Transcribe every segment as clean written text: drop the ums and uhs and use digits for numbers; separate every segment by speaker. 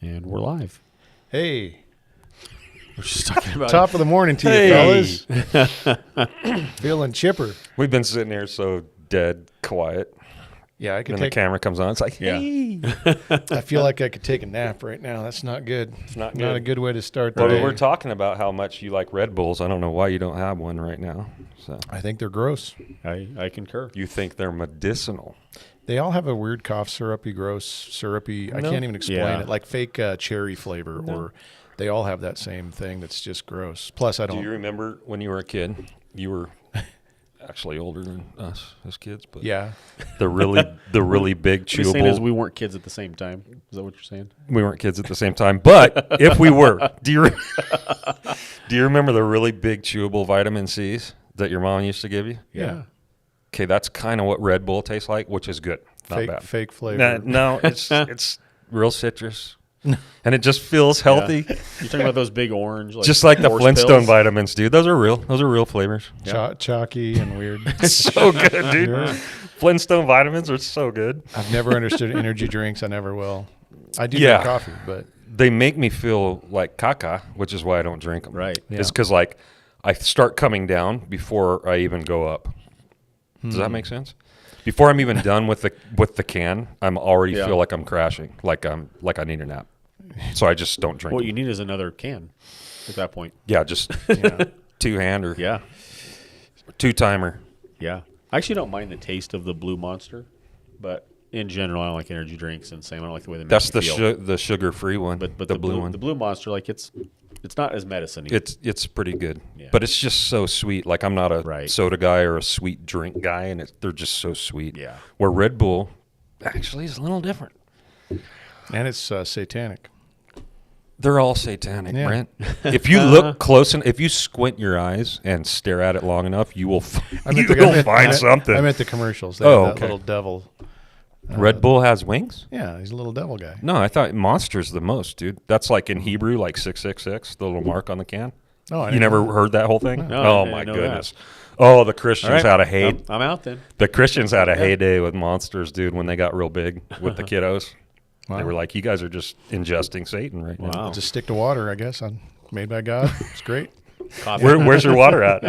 Speaker 1: And we're live.
Speaker 2: Hey,
Speaker 1: We're just talking about
Speaker 2: top of the morning to you, fellas. Feeling chipper.
Speaker 3: We've been sitting here so dead quiet.
Speaker 2: Yeah, I could
Speaker 3: Then the
Speaker 2: take.
Speaker 3: camera comes on. It's like, hey.
Speaker 2: I feel like I could take a nap right now. That's not good.
Speaker 3: It's not
Speaker 2: Not a
Speaker 3: good.
Speaker 2: good way to start the
Speaker 3: Well,
Speaker 2: day.
Speaker 3: we're talking about how much you like Red Bulls. I don't know why you don't have one right now. So
Speaker 2: I think they're gross.
Speaker 1: I concur.
Speaker 3: you think they're medicinal.
Speaker 2: They all have a weird cough syrupy, gross syrupy. I
Speaker 3: No.
Speaker 2: can't even explain
Speaker 1: Yeah.
Speaker 2: it. Like fake cherry flavor, or they all have that same thing that's just gross. Plus, I
Speaker 3: Do
Speaker 2: don't.
Speaker 3: you remember when you were a kid? You were actually older than us as kids, but
Speaker 2: Yeah,
Speaker 3: the really big
Speaker 1: What you're saying is
Speaker 3: chewable.
Speaker 1: we weren't kids at the same time. Is that what you're saying?
Speaker 3: We weren't kids at the same time, but if we were, do you remember the really big chewable vitamin C's that your mom used to give you?
Speaker 2: yeah.
Speaker 3: Okay, that's kind of what Red Bull tastes like, which is good. Not bad.
Speaker 2: Fake flavor.
Speaker 3: No, it's real citrus, and it just feels healthy,
Speaker 1: You're talking about those big orange,
Speaker 3: just like the
Speaker 1: horse
Speaker 3: Flintstone
Speaker 1: pills?
Speaker 3: vitamins, dude. Those are real. Those are real flavors.
Speaker 2: Chalky and weird.
Speaker 3: So good, dude.
Speaker 2: Yeah.
Speaker 3: Flintstone vitamins are so good.
Speaker 2: I've never understood energy drinks. I never will. I do
Speaker 3: Yeah.
Speaker 2: drink coffee, but
Speaker 3: They make me feel like caca, which is why I don't drink them.
Speaker 1: Right.
Speaker 2: Yeah.
Speaker 3: It's because like I start coming down before I even go up. Does that make sense? Before I'm even done with the can, I'm already
Speaker 1: Yeah.
Speaker 3: feel like I'm crashing, like I need a nap. So I just don't drink.
Speaker 1: What
Speaker 3: them.
Speaker 1: you need is another can at that point.
Speaker 3: Yeah, just
Speaker 2: yeah.
Speaker 3: two-hand or
Speaker 1: Yeah.
Speaker 3: two-timer.
Speaker 1: Yeah. I actually don't mind the taste of the Blue Monster, but in general, I don't like energy drinks, and same, I don't like the way they make
Speaker 3: That's
Speaker 1: me
Speaker 3: the
Speaker 1: feel.
Speaker 3: the sugar-free one,
Speaker 1: But
Speaker 3: the blue one.
Speaker 1: The Blue Monster, like it's not as medicine-y.
Speaker 3: It's pretty good,
Speaker 1: Yeah.
Speaker 3: but it's just so sweet. Like I'm not a
Speaker 1: Right.
Speaker 3: soda guy or a sweet drink guy, and they're just so sweet.
Speaker 1: Yeah.
Speaker 3: Where Red Bull actually is a little different.
Speaker 2: And it's satanic.
Speaker 3: They're all satanic,
Speaker 2: Yeah.
Speaker 3: Brent. If you look close and if you squint your eyes and stare at it long enough, you will find something.
Speaker 2: I meant the commercials. They
Speaker 3: Oh,
Speaker 2: have that
Speaker 3: okay.
Speaker 2: little devil.
Speaker 3: Red Bull has wings?
Speaker 2: Yeah, he's a little devil guy.
Speaker 3: No, I thought Monster's the most, dude. That's like in Hebrew, like 666, the little mark on the can.
Speaker 2: Oh, I
Speaker 3: You
Speaker 2: didn't
Speaker 3: never
Speaker 2: know.
Speaker 3: heard that whole thing?
Speaker 1: No, I
Speaker 3: Oh
Speaker 1: didn't
Speaker 3: my
Speaker 1: know
Speaker 3: goodness. Oh, the Christians
Speaker 1: All right.
Speaker 3: had a heyday.
Speaker 1: I'm out then.
Speaker 3: The Christians had a heyday with Monsters, dude, when they got real big with the kiddos.
Speaker 2: Wow.
Speaker 3: They were like, you guys are just ingesting Satan right now.
Speaker 1: Wow.
Speaker 2: Just stick to water, I guess. I'm made by God. It's great.
Speaker 1: Coffee.
Speaker 3: Where's your water at?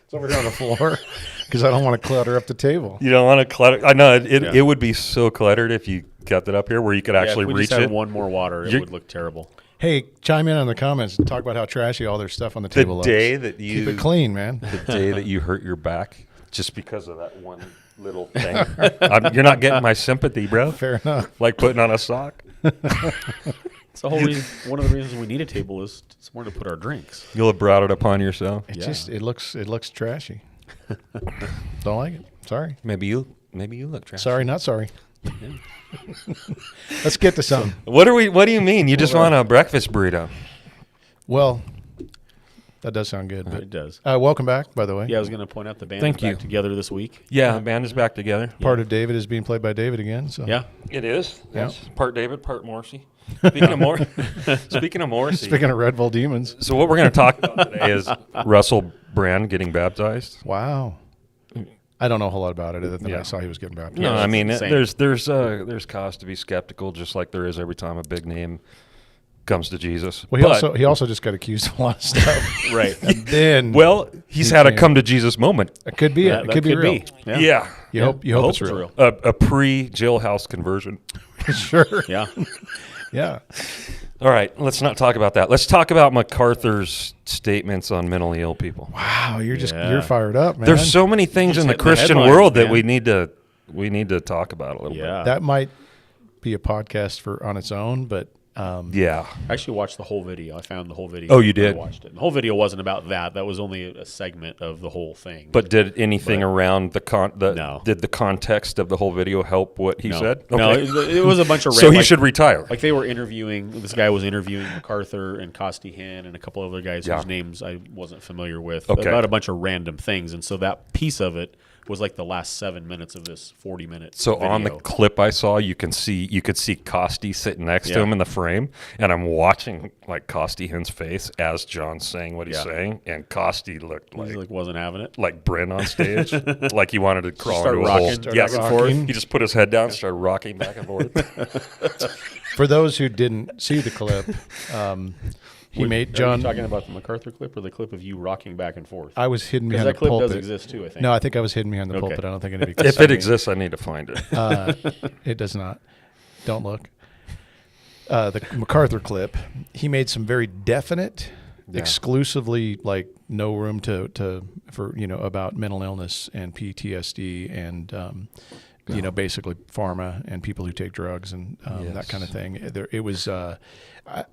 Speaker 2: It's over here on the floor because I don't want to clutter up the table.
Speaker 3: You don't want to clutter. I know it
Speaker 1: Yeah.
Speaker 3: would be so cluttered if you kept it up here where you could actually
Speaker 1: if we
Speaker 3: reach
Speaker 1: just had
Speaker 3: it.
Speaker 1: one more water, it
Speaker 3: You're-
Speaker 1: would look terrible.
Speaker 2: Hey, chime in on the comments and talk about how trashy all their stuff on the
Speaker 3: The
Speaker 2: table
Speaker 3: day
Speaker 2: looks.
Speaker 3: that
Speaker 2: Keep
Speaker 3: you
Speaker 2: it clean, man.
Speaker 3: the day that you hurt your back just because of that one little thing. You're not getting my sympathy, bro.
Speaker 2: Fair enough.
Speaker 3: Like putting on a sock.
Speaker 1: It's the whole reason. One of the reasons we need a table is somewhere to put our drinks.
Speaker 3: You'll have brought it upon yourself.
Speaker 2: It
Speaker 1: Yeah.
Speaker 2: just it looks trashy. Don't like it. Sorry.
Speaker 3: Maybe you look trash.
Speaker 2: Sorry, not sorry. Let's get to something.
Speaker 3: What do you mean? You just want a breakfast burrito?
Speaker 2: Well, that does sound good.
Speaker 1: It does.
Speaker 2: But welcome back, by the way.
Speaker 1: Yeah, I was going to point out the band
Speaker 3: Thank
Speaker 1: is back
Speaker 3: you.
Speaker 1: together this week.
Speaker 3: Yeah, the band is back together.
Speaker 2: Part of David is being played by David again. So
Speaker 1: Yeah.
Speaker 3: It is.
Speaker 2: Yeah.
Speaker 3: Yes. Part David, part Morrissey. Speaking of Morrissey.
Speaker 2: Speaking of Red Bull Demons.
Speaker 3: So what we're going to talk about today is Russell Brand getting baptized.
Speaker 2: Wow. I don't know a whole lot about it other than
Speaker 3: Yeah.
Speaker 2: I saw he was getting baptized.
Speaker 3: No,
Speaker 1: Yeah,
Speaker 3: I mean
Speaker 1: it's
Speaker 3: there's cause to be skeptical, just like there is every time a big name comes to Jesus.
Speaker 2: Well,
Speaker 3: But-
Speaker 2: he also just got accused of a lot of stuff.
Speaker 1: Right.
Speaker 2: And then
Speaker 3: well, he's
Speaker 2: He
Speaker 3: had a
Speaker 2: can't.
Speaker 3: come to Jesus moment.
Speaker 2: it could be
Speaker 1: That
Speaker 2: it. It could be real.
Speaker 1: Yeah.
Speaker 2: You hope it's real.
Speaker 3: A pre-jailhouse conversion.
Speaker 2: Sure.
Speaker 1: Yeah.
Speaker 2: Yeah.
Speaker 3: All right, let's not talk about that. Let's talk about MacArthur's statements on mentally ill people.
Speaker 2: Wow, you're
Speaker 1: Yeah.
Speaker 2: you're fired up, man.
Speaker 3: There's so many things
Speaker 1: Just
Speaker 3: in the
Speaker 1: hitting the
Speaker 3: Christian
Speaker 1: headlines,
Speaker 3: world that
Speaker 1: man.
Speaker 3: we need to talk about a little
Speaker 1: Yeah.
Speaker 2: that might be a podcast on its own, but
Speaker 3: bit. Yeah.
Speaker 1: I actually watched the whole video. I found the whole video.
Speaker 3: Oh, you did?
Speaker 1: I watched it. The whole video wasn't about that. That was only a segment of the whole thing.
Speaker 3: But did anything around
Speaker 1: No.
Speaker 3: did the context of the whole video help what he
Speaker 1: no.
Speaker 3: said?
Speaker 1: No,
Speaker 3: Okay.
Speaker 1: it was a bunch of
Speaker 3: So he
Speaker 1: like-
Speaker 3: should retire.
Speaker 1: Like they were interviewing, this guy was interviewing MacArthur and Costihan and a couple other guys
Speaker 3: Yeah.
Speaker 1: whose names I wasn't familiar with
Speaker 3: Okay.
Speaker 1: about a bunch of random things. And so that piece of it was like the last 7 minutes of this 40-minute.
Speaker 3: So
Speaker 1: video.
Speaker 3: on the clip I saw, you could see Costi sitting next to
Speaker 1: Yeah.
Speaker 3: him in the frame, and I'm watching like Costihan's face as John's saying what he's
Speaker 1: Yeah.
Speaker 3: saying, and Costi looked
Speaker 1: He
Speaker 3: like
Speaker 1: wasn't having it.
Speaker 3: Bryn on stage, like he wanted to crawl
Speaker 1: start
Speaker 3: into a
Speaker 1: rocking,
Speaker 3: hole.
Speaker 1: start
Speaker 3: Yes,
Speaker 2: rocking.
Speaker 3: he just put his head down, started rocking back and forth.
Speaker 2: For those who didn't see the clip, he made
Speaker 1: Are
Speaker 2: John.
Speaker 1: you talking about the MacArthur clip or the clip of you rocking back and forth?
Speaker 2: I was hidden
Speaker 1: Because
Speaker 2: behind
Speaker 1: that
Speaker 2: the
Speaker 1: clip
Speaker 2: pulpit.
Speaker 1: does exist too, I think.
Speaker 2: No, I think I was hidden behind the
Speaker 1: Okay.
Speaker 2: pulpit. I don't think anybody could
Speaker 3: If
Speaker 2: see
Speaker 3: it
Speaker 2: me.
Speaker 3: exists, I need to find it.
Speaker 2: It does not. Don't look. The MacArthur clip, he made some very definite,
Speaker 3: Yeah.
Speaker 2: exclusively like no room to for about mental illness and PTSD and basically pharma and people who take drugs and that kind of thing. It was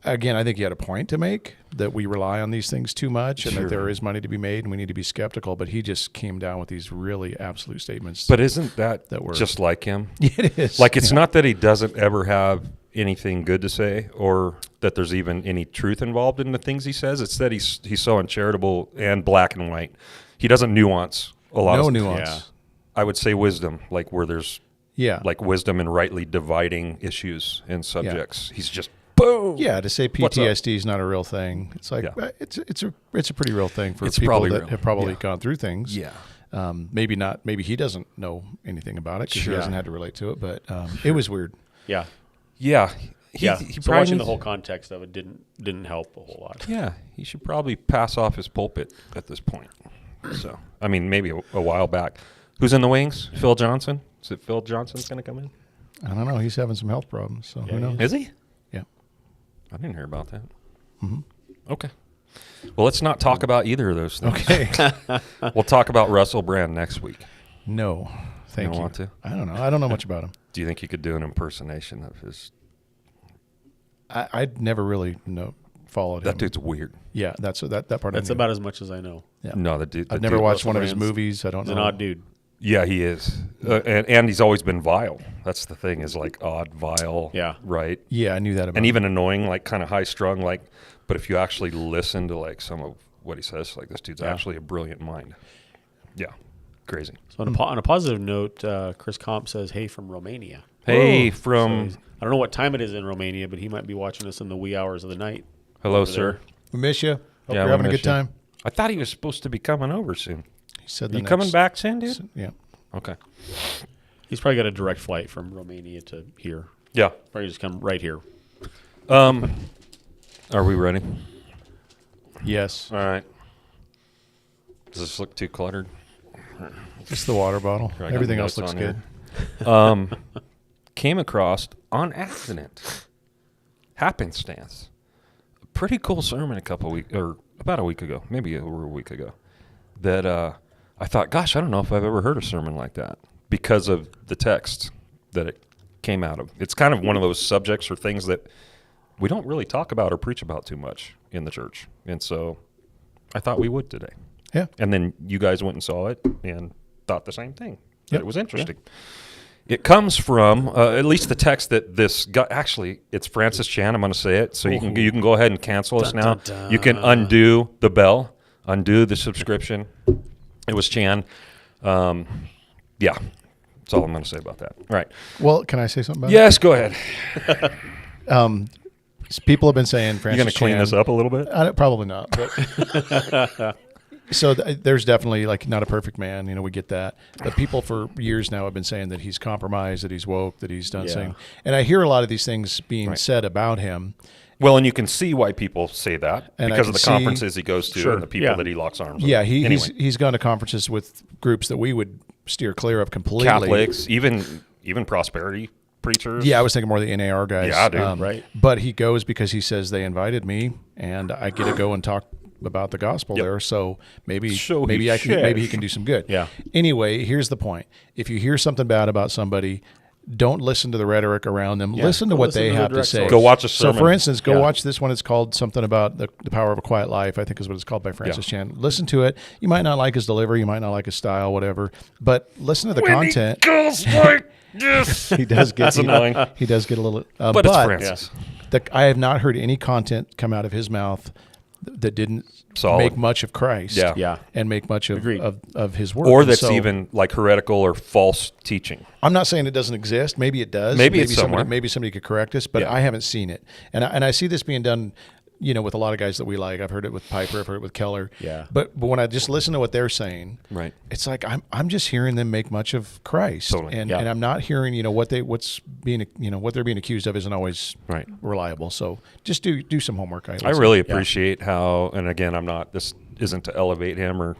Speaker 2: again, I think he had a point to make that we rely on these things too much and
Speaker 3: Sure.
Speaker 2: that there is money to be made and we need to be skeptical. But he just came down with these really absolute statements.
Speaker 3: But isn't that
Speaker 2: That were-
Speaker 3: just like him?
Speaker 2: it is
Speaker 3: Like, it's not that he doesn't ever have anything good to say or that there's even any truth involved in the things he says. It's that he's so uncharitable and black and white. He doesn't nuance a lot
Speaker 2: no
Speaker 3: of
Speaker 2: nuance.
Speaker 1: Yeah.
Speaker 3: I would say wisdom, like where there's
Speaker 2: Yeah.
Speaker 3: like wisdom in rightly dividing issues and subjects. He's just boom.
Speaker 2: Yeah, to say
Speaker 3: What's up?
Speaker 2: PTSD is not a real thing, it's like
Speaker 3: Yeah.
Speaker 2: it's a pretty real thing for
Speaker 3: It's
Speaker 2: people
Speaker 3: probably
Speaker 2: that
Speaker 3: real.
Speaker 2: have probably
Speaker 3: Yeah.
Speaker 2: gone through things.
Speaker 3: Yeah.
Speaker 2: Maybe not. Maybe he doesn't know anything about it because
Speaker 3: Sure.
Speaker 2: he hasn't had to relate to it. But it was weird.
Speaker 1: Yeah.
Speaker 3: Yeah. He
Speaker 1: So
Speaker 3: probably
Speaker 1: watching the
Speaker 3: needs-
Speaker 1: whole context of it didn't help a whole lot.
Speaker 3: Yeah, he should probably pass off his pulpit at this point. So, I mean, maybe a while back. Who's in the wings? Phil Johnson? Is it Phil Johnson's going to come in?
Speaker 2: I don't know. He's having some health problems, so
Speaker 1: Yeah,
Speaker 2: who
Speaker 1: he
Speaker 2: knows?
Speaker 3: Is he?
Speaker 2: Yeah.
Speaker 3: I didn't hear about that.
Speaker 2: Mhm.
Speaker 3: Okay. Well, let's not talk about either of those things.
Speaker 2: Okay.
Speaker 3: We'll talk about Russell Brand next week.
Speaker 2: No, thank
Speaker 3: don't
Speaker 2: you.
Speaker 3: want to?
Speaker 2: I don't know. I don't know much about him.
Speaker 3: Do you think you could do an impersonation of his?
Speaker 2: I'd never really followed
Speaker 3: That
Speaker 2: him.
Speaker 3: dude's weird.
Speaker 2: Yeah, that's that part.
Speaker 1: That's
Speaker 2: I knew.
Speaker 1: about as much as I know.
Speaker 2: Yeah.
Speaker 3: No, the dude.
Speaker 2: I've
Speaker 3: the
Speaker 2: never
Speaker 3: dude-
Speaker 2: watched
Speaker 1: Russell
Speaker 2: one of his
Speaker 1: Brand's-
Speaker 2: movies. I don't
Speaker 1: He's
Speaker 2: know.
Speaker 1: an odd dude.
Speaker 3: Yeah, he is, and he's always been vile. That's the thing, is like odd, vile.
Speaker 1: Yeah.
Speaker 3: Right.
Speaker 2: Yeah, I knew that about
Speaker 3: And
Speaker 2: him.
Speaker 3: even annoying, like kind of high strung, like. But if you actually listen to like some of what he says, like this dude's
Speaker 1: Yeah.
Speaker 3: actually a brilliant mind. Yeah, crazy.
Speaker 1: So on a positive note, Chris Comp says, "Hey, from Romania."
Speaker 3: Hey,
Speaker 1: So
Speaker 3: from
Speaker 1: I don't know what time it is in Romania, but he might be watching us in the wee hours of the night.
Speaker 3: hello,
Speaker 1: over
Speaker 3: sir.
Speaker 1: there.
Speaker 2: We miss you. Hope
Speaker 3: Yeah,
Speaker 2: you're
Speaker 3: we
Speaker 2: having a
Speaker 3: miss
Speaker 2: good
Speaker 3: you.
Speaker 2: time.
Speaker 3: I thought he was supposed to be coming over soon.
Speaker 2: He said
Speaker 3: Are you coming back soon, dude?
Speaker 2: Yeah.
Speaker 3: Okay.
Speaker 1: He's probably got a direct flight from Romania to here.
Speaker 3: Yeah.
Speaker 1: Probably just come right here.
Speaker 3: Are we ready?
Speaker 2: Yes.
Speaker 3: All right. Does this look too cluttered?
Speaker 2: Just the water bottle.
Speaker 3: Here, I got
Speaker 2: Everything
Speaker 3: notes
Speaker 2: else looks
Speaker 3: on
Speaker 2: good.
Speaker 3: here. Came across on accident, happenstance, a pretty cool sermon about a week ago, maybe over a week ago, that I thought, gosh, I don't know if I've ever heard a sermon like that because of the text that it came out of. It's kind of one of those subjects or things that we don't really talk about or preach about too much in the church. And so I thought we would today.
Speaker 2: Yeah.
Speaker 3: And then you guys went and saw it and thought the same thing. That
Speaker 2: Yep.
Speaker 3: it was interesting. It comes from at least the text that this guy. Actually, it's Francis Chan. I'm going to say it, so you can go ahead and cancel us
Speaker 1: Dun,
Speaker 3: now.
Speaker 1: dun, dun.
Speaker 3: You can undo the bell, undo the subscription. It was Chan. Yeah, that's all I'm going to say about that. All right.
Speaker 2: Well, can I say something about
Speaker 3: Yes, go ahead.
Speaker 2: it? People have been saying Francis
Speaker 3: You going to clean
Speaker 2: Chan-
Speaker 3: this up a little bit?
Speaker 2: Probably not. But so there's definitely like not a perfect man. We get that. But people for years now have been saying that he's compromised, that he's woke, that he's done
Speaker 1: Yeah.
Speaker 2: something. And I hear a lot of these things being
Speaker 3: Right.
Speaker 2: said about him.
Speaker 3: Well, and you can see why people say that
Speaker 2: And I
Speaker 3: because
Speaker 2: can
Speaker 3: of the
Speaker 2: see-
Speaker 3: conferences he goes to
Speaker 1: Sure,
Speaker 3: and the people
Speaker 1: yeah.
Speaker 3: that he locks arms with.
Speaker 2: Yeah,
Speaker 3: Anyway.
Speaker 2: he's gone to conferences with groups that we would steer clear of completely.
Speaker 3: Catholics, even prosperity preachers.
Speaker 2: Yeah, I was thinking more of the NAR guys.
Speaker 3: Yeah, dude.
Speaker 1: Right.
Speaker 2: But he goes because he says they invited me, and I get to go and talk about the gospel
Speaker 3: Yep.
Speaker 2: there. So maybe
Speaker 3: So he
Speaker 2: maybe
Speaker 3: says.
Speaker 2: he can do some good.
Speaker 1: Yeah.
Speaker 2: Anyway, here's the point: if you hear something bad about somebody, don't listen to the rhetoric around them.
Speaker 1: Yeah.
Speaker 2: Listen to
Speaker 1: Go
Speaker 2: what
Speaker 1: listen
Speaker 2: they
Speaker 1: to the
Speaker 2: have to
Speaker 1: direct
Speaker 2: say.
Speaker 1: source.
Speaker 3: Go watch a
Speaker 2: So,
Speaker 3: sermon.
Speaker 2: for instance, go
Speaker 1: Yeah.
Speaker 2: watch this one. It's called something about the power of a quiet life. I think is what it's called by Francis Chan. Listen to it. You might not like his delivery. You might not like his style, whatever. But listen to the content.
Speaker 3: Goes like this.
Speaker 2: He does get
Speaker 3: That's annoying.
Speaker 2: He does get a little.
Speaker 3: But it's Francis.
Speaker 2: I have not heard any content come out of his mouth that didn't
Speaker 3: Solid.
Speaker 2: make much of Christ,
Speaker 3: Yeah.
Speaker 1: Yeah.
Speaker 2: and make much
Speaker 1: Agreed.
Speaker 2: of his work,
Speaker 3: or
Speaker 2: And
Speaker 3: that's
Speaker 2: so,
Speaker 3: even like heretical or false teaching.
Speaker 2: I'm not saying it doesn't exist. Maybe it does.
Speaker 3: Maybe it's somewhere.
Speaker 2: Maybe somebody could correct us, but
Speaker 3: Yeah.
Speaker 2: I haven't seen it. And I see this being done, with a lot of guys that we like. I've heard it with Piper. I've heard it with Keller.
Speaker 1: Yeah.
Speaker 2: But when I just listen to what they're saying,
Speaker 3: Right.
Speaker 2: it's like I'm just hearing them make much of Christ,
Speaker 3: Totally.
Speaker 2: and
Speaker 1: Yeah.
Speaker 2: I'm not hearing what they're being accused of isn't always
Speaker 3: Right.
Speaker 2: reliable. So just do some homework.
Speaker 3: I really appreciate how, and again, this isn't to elevate him or,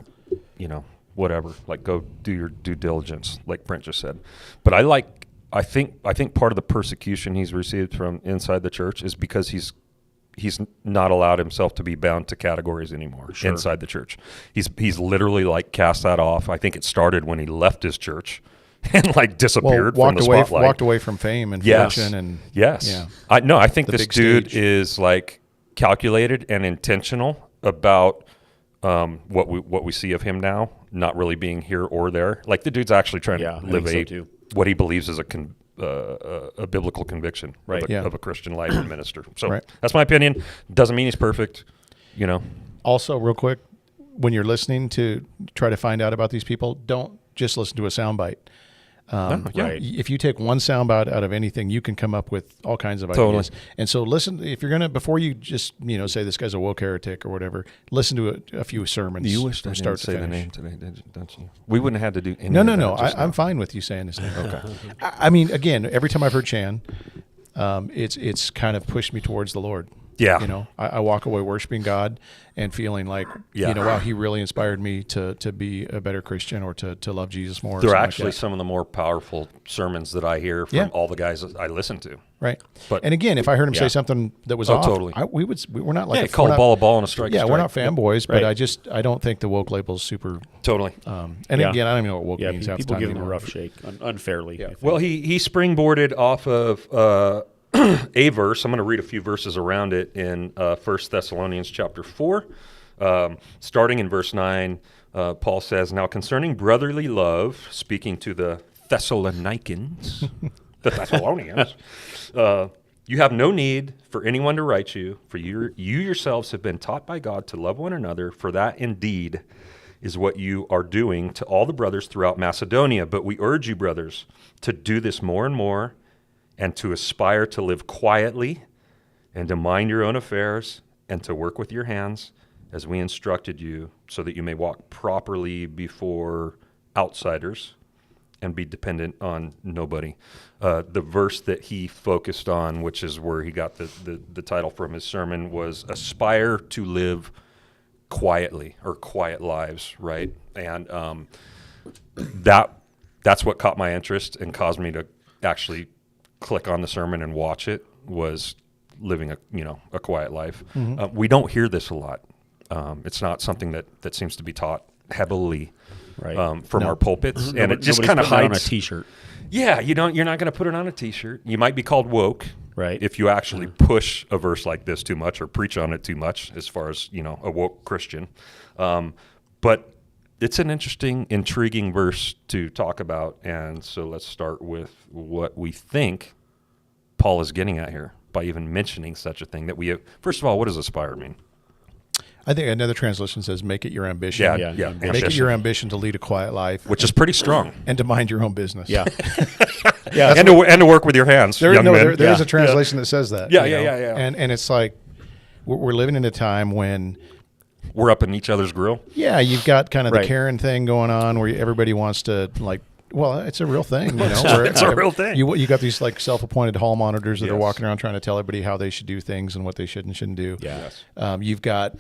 Speaker 3: whatever. Like, go do your due diligence, like Brent just said. But I think part of the persecution he's received from inside the church is because he's not allowed himself to be bound to categories anymore inside the church. He's literally like cast that off. I think it started when he left his church and like disappeared from the spotlight.
Speaker 2: Walked away from fame and
Speaker 3: Yes.
Speaker 2: fortune, and
Speaker 3: Yes.
Speaker 2: yeah.
Speaker 3: I think
Speaker 2: The
Speaker 3: this
Speaker 2: big
Speaker 3: dude
Speaker 2: stage.
Speaker 3: is like calculated and intentional about what we see of him now, not really being here or there. Like the dude's actually trying
Speaker 1: Yeah,
Speaker 3: to
Speaker 1: I
Speaker 3: live
Speaker 1: think so too.
Speaker 3: what he believes is a biblical conviction
Speaker 1: Right.
Speaker 3: of,
Speaker 2: Yeah.
Speaker 3: of a Christian life and minister. So
Speaker 2: Right.
Speaker 3: that's my opinion. Doesn't mean he's perfect,
Speaker 2: Also, real quick, when you're listening to try to find out about these people, don't just listen to a soundbite.
Speaker 3: Yeah.
Speaker 1: Right.
Speaker 2: If you take one soundbite out of anything, you can come up with all kinds of
Speaker 3: Totally.
Speaker 2: ideas. And so listen, if you're going to, before you just, say this guy's a woke heretic or whatever, listen to a few sermons
Speaker 3: You wish I
Speaker 2: from
Speaker 3: didn't
Speaker 2: start to
Speaker 3: say the
Speaker 2: finish.
Speaker 3: name today, don't you? We wouldn't have had to do any
Speaker 2: No.
Speaker 3: of that just
Speaker 2: I'm
Speaker 3: now.
Speaker 2: fine with you saying this name. Okay. I mean, again, every time I've heard Chan, it's kind of pushed me towards the Lord.
Speaker 3: Yeah.
Speaker 2: I walk away worshiping God and feeling like,
Speaker 3: Yeah.
Speaker 2: wow, he really inspired me to be a better Christian or to love Jesus more. or
Speaker 3: They're
Speaker 2: something like
Speaker 3: actually
Speaker 2: that.
Speaker 3: some of the more powerful sermons that I hear from
Speaker 2: Yeah.
Speaker 3: all the guys that I listen to.
Speaker 2: Right.
Speaker 3: But-
Speaker 2: And again, if I heard him
Speaker 1: Yeah.
Speaker 2: say something that was
Speaker 3: Oh,
Speaker 2: off,
Speaker 3: totally.
Speaker 2: we're not like
Speaker 3: Yeah,
Speaker 2: a,
Speaker 3: call
Speaker 2: we're
Speaker 3: a
Speaker 2: not-
Speaker 3: ball a ball and a strike a
Speaker 2: Yeah, we're
Speaker 3: strike.
Speaker 2: not fanboys, but
Speaker 1: Right.
Speaker 2: I don't think the woke label is super.
Speaker 3: Totally.
Speaker 2: And
Speaker 1: Yeah.
Speaker 2: again, I don't even know what woke
Speaker 1: Yeah,
Speaker 2: means half the
Speaker 1: people
Speaker 2: time
Speaker 1: give him a
Speaker 2: anymore.
Speaker 1: rough shake unfairly. I think.
Speaker 3: Well, he springboarded off of a verse. I'm going to read a few verses around it in 1 Thessalonians chapter 4. Starting in verse 9, Paul says, "Now concerning brotherly love," speaking to the Thessalonians, the Thessalonians, "you have no need for anyone to write you, for you yourselves have been taught by God to love one another, for that indeed is what you are doing to all the brothers throughout Macedonia. But we urge you, brothers, to do this more and more, and to aspire to live quietly, and to mind your own affairs, and to work with your hands, as we instructed you, so that you may walk properly before outsiders and be dependent on nobody." The verse that he focused on, which is where he got the title from his sermon, was "Aspire to live quietly," or quiet lives, right? And that's what caught my interest and caused me to actually click on the sermon and watch it, was living a quiet life. We don't hear this a lot. It's not something that seems to be taught heavily
Speaker 1: Right.
Speaker 3: from our pulpits, and it just
Speaker 1: Nobody's
Speaker 3: kind of
Speaker 1: putting that
Speaker 3: hides.
Speaker 1: on a T-shirt.
Speaker 3: Yeah, you're not going to put it on a T-shirt. You might be called woke,
Speaker 1: Right.
Speaker 3: if you actually push a verse like this too much or preach on it too much, as far as a woke Christian. But it's an interesting, intriguing verse to talk about, and so let's start with what we think Paul is getting at here by even mentioning such a thing. That we have, first of all, what does aspire mean?
Speaker 2: I think another translation says, "Make it your ambition."
Speaker 3: Yeah.
Speaker 2: Make it your ambition to lead a quiet life,
Speaker 3: Which is pretty strong.
Speaker 2: and to mind your own business.
Speaker 1: Yeah.
Speaker 3: and to work with your hands, young men.
Speaker 2: There is
Speaker 1: Yeah.
Speaker 2: a translation that says that.
Speaker 3: Yeah,
Speaker 2: you know?
Speaker 3: yeah.
Speaker 2: And it's like we're living in a time when,
Speaker 3: We're up in each other's grill.
Speaker 2: yeah, you've got kind of
Speaker 1: Right.
Speaker 2: the Karen thing going on where everybody wants to like. Well, it's a real thing, where
Speaker 3: It's a real thing.
Speaker 2: You got these like self-appointed hall monitors that are
Speaker 3: Yes.
Speaker 2: walking around trying to tell everybody how they should do things and what they should and shouldn't do.
Speaker 1: Yeah.
Speaker 3: Yes.
Speaker 2: You've got,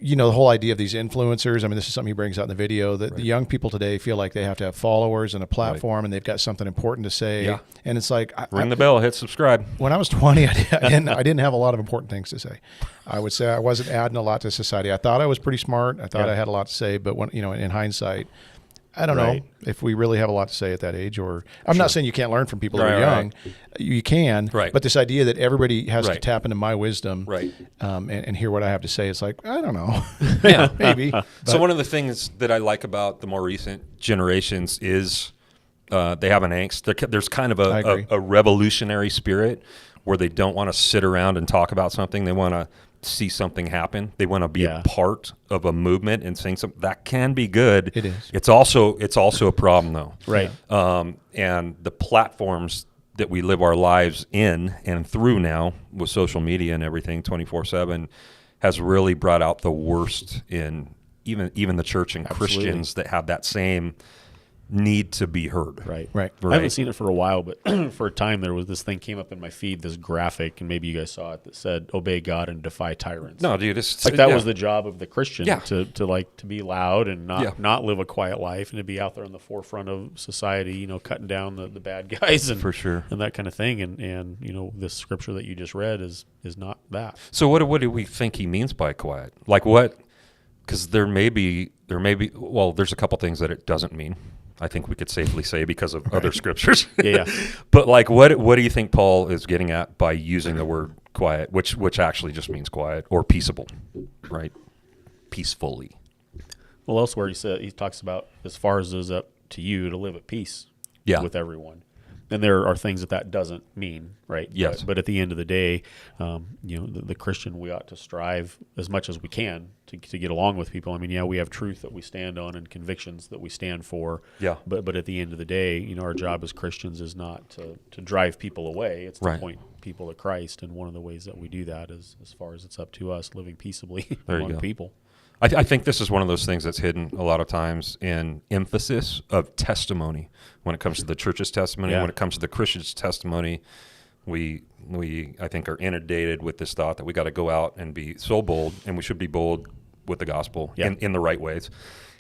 Speaker 2: the whole idea of these influencers. I mean, this is something he brings out in the video, that the young people today feel like they have to have followers and a platform, and they've got something important to say.
Speaker 3: Yeah.
Speaker 2: And it's like,
Speaker 3: Ring the bell, hit subscribe.
Speaker 2: when I was 20, I didn't have a lot of important things to say. I would say I wasn't adding a lot to society. I thought I was pretty smart. I thought
Speaker 1: Yeah.
Speaker 2: I had a lot to say, but when, in hindsight, I don't
Speaker 1: Right.
Speaker 2: know if we really have a lot to say at that age. Or I'm not saying you can't learn from people that are
Speaker 3: Right,
Speaker 2: young.
Speaker 3: right.
Speaker 2: You can.
Speaker 3: Right.
Speaker 2: But this idea that everybody has to
Speaker 3: Right.
Speaker 2: tap into my wisdom,
Speaker 3: Right.
Speaker 2: and hear what I have to say, it's like, I don't know.
Speaker 3: Yeah.
Speaker 2: Maybe.
Speaker 3: So one of the things that I like about the more recent generations is they have an angst. There's kind of
Speaker 2: I agree.
Speaker 3: a revolutionary spirit where they don't want to sit around and talk about something. They want to see something happen. They want to be
Speaker 1: Yeah.
Speaker 3: a part of a movement and saying something that can be good.
Speaker 2: It is.
Speaker 3: It's also a problem though.
Speaker 1: Right.
Speaker 3: And the platforms that we live our lives in and through now with social media and everything 24/7 has really brought out the worst in even the church and
Speaker 1: Absolutely.
Speaker 3: Christians that have that same need to be heard.
Speaker 1: Right.
Speaker 2: Right.
Speaker 1: I haven't seen it for a while, but for a time there was this thing came up in my feed, this graphic, and maybe you guys saw it, that said, "Obey God and defy tyrants."
Speaker 3: No, dude, it's
Speaker 1: Like that
Speaker 3: yeah.
Speaker 1: was the job of the Christian,
Speaker 3: Yeah.
Speaker 1: to be loud and
Speaker 3: Yeah.
Speaker 1: not live a quiet life, and to be out there on the forefront of society, cutting down the bad guys and
Speaker 3: For sure.
Speaker 1: and that kind of thing. And this scripture that you just read is not that.
Speaker 3: So what do we think he means by quiet? Like what? Because there may be well, there's a couple things that it doesn't mean. I think we could safely say because of other scriptures.
Speaker 1: Yeah.
Speaker 3: But like, what do you think Paul is getting at by using the word quiet, which actually just means quiet or peaceable, right? Peacefully.
Speaker 1: Well, elsewhere he talks about, as far as it is up to you to live at peace
Speaker 3: Yeah.
Speaker 1: with everyone. And there are things that doesn't mean, right?
Speaker 3: Yes.
Speaker 1: But at the end of the day, the Christian, we ought to strive as much as we can to get along with people. I mean, yeah, we have truth that we stand on and convictions that we stand for.
Speaker 3: Yeah.
Speaker 1: But at the end of the day, our job as Christians is not to drive people away. It's to
Speaker 3: Right.
Speaker 1: point people to Christ. And one of the ways that we do that is, as far as it's up to us, living peaceably
Speaker 3: There you
Speaker 1: among
Speaker 3: go.
Speaker 1: people.
Speaker 3: I think this is one of those things that's hidden a lot of times in emphasis of testimony. When it comes to the church's testimony,
Speaker 1: Yeah.
Speaker 3: when it comes to the Christian's testimony, we I think are inundated with this thought that we got to go out and be so bold, and we should be bold with the gospel
Speaker 1: Yeah.
Speaker 3: in the right ways,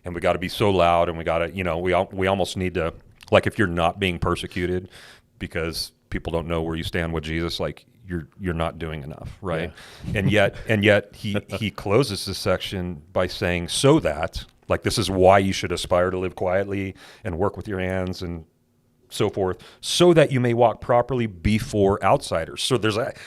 Speaker 3: and we got to be so loud, and we got to we almost need to, like, if you're not being persecuted because people don't know where you stand with Jesus, like you're not doing enough, right? And yet he closes this section by saying, so that, like, this is why you should aspire to live quietly and work with your hands and so forth, so that you may walk properly before outsiders. So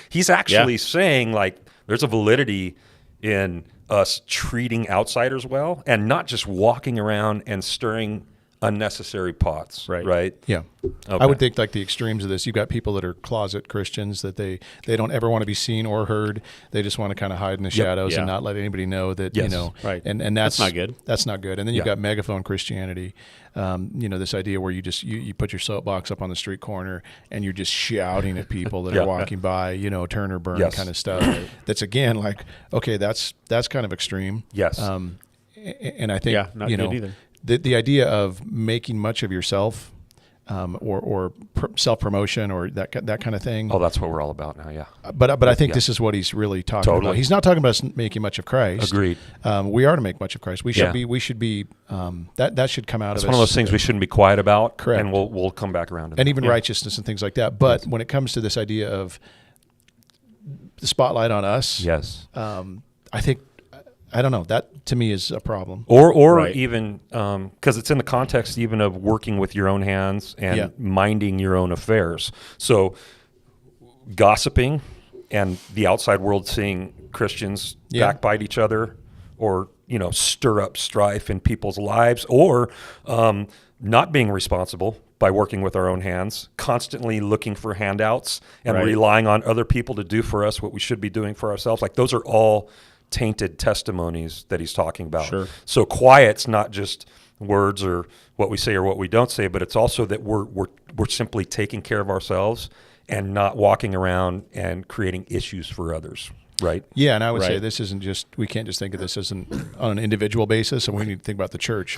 Speaker 3: he's actually saying, like, there's a validity in us treating outsiders well and not just walking around and stirring unnecessary pots, right?
Speaker 2: Yeah.
Speaker 3: Okay.
Speaker 2: I would think, like, the extremes of this, you've got people that are closet Christians, that they don't ever want to be seen or heard. They just want to kind of hide in the shadows
Speaker 1: Yeah.
Speaker 2: and not let anybody know that,
Speaker 3: Yes.
Speaker 1: Right.
Speaker 2: and that's
Speaker 1: not good.
Speaker 2: That's not good. And then you've
Speaker 3: Yeah.
Speaker 2: got megaphone Christianity, this idea where you put your soapbox up on the street corner and you're just shouting at people that
Speaker 3: Yeah.
Speaker 2: are walking by, turn or burn
Speaker 3: Yes.
Speaker 2: kind of stuff. That's, again, like, okay, that's kind of extreme.
Speaker 3: Yes.
Speaker 2: And I think,
Speaker 1: not good either.
Speaker 2: The idea of making much of yourself, or self promotion, or that kind of thing.
Speaker 3: Oh, that's what we're all about now. Yeah.
Speaker 2: But I think this is what he's really talking
Speaker 3: Totally.
Speaker 2: about. He's not talking about us making much of Christ.
Speaker 3: Agreed.
Speaker 2: We are to make much of Christ. We should
Speaker 3: Yeah.
Speaker 2: We should be. That should come out
Speaker 3: It's
Speaker 2: of
Speaker 3: one of
Speaker 2: us.
Speaker 3: those things we shouldn't be quiet about.
Speaker 2: Correct.
Speaker 3: And we'll come back around to that.
Speaker 2: And even righteousness and things like that. But when it comes to this idea of the spotlight on us,
Speaker 3: Yes.
Speaker 2: I think, I don't know, that to me is a problem.
Speaker 3: Or
Speaker 1: Right.
Speaker 3: even because it's in the context even of working with your own hands and
Speaker 2: Yeah.
Speaker 3: minding your own affairs. So gossiping and the outside world seeing Christians backbite each other, or stir up strife in people's lives, or not being responsible by working with our own hands, constantly looking for handouts and
Speaker 1: Right.
Speaker 3: relying on other people to do for us what we should be doing for ourselves. Like, those are all tainted testimonies that he's talking about.
Speaker 1: Sure.
Speaker 3: So quiet's not just words or what we say or what we don't say, but it's also that we're simply taking care of ourselves and not walking around and creating issues for others, right?
Speaker 2: Yeah, and I would say
Speaker 1: Right.
Speaker 2: this isn't just, we can't just think of this as on an individual basis, and we need to think about the church.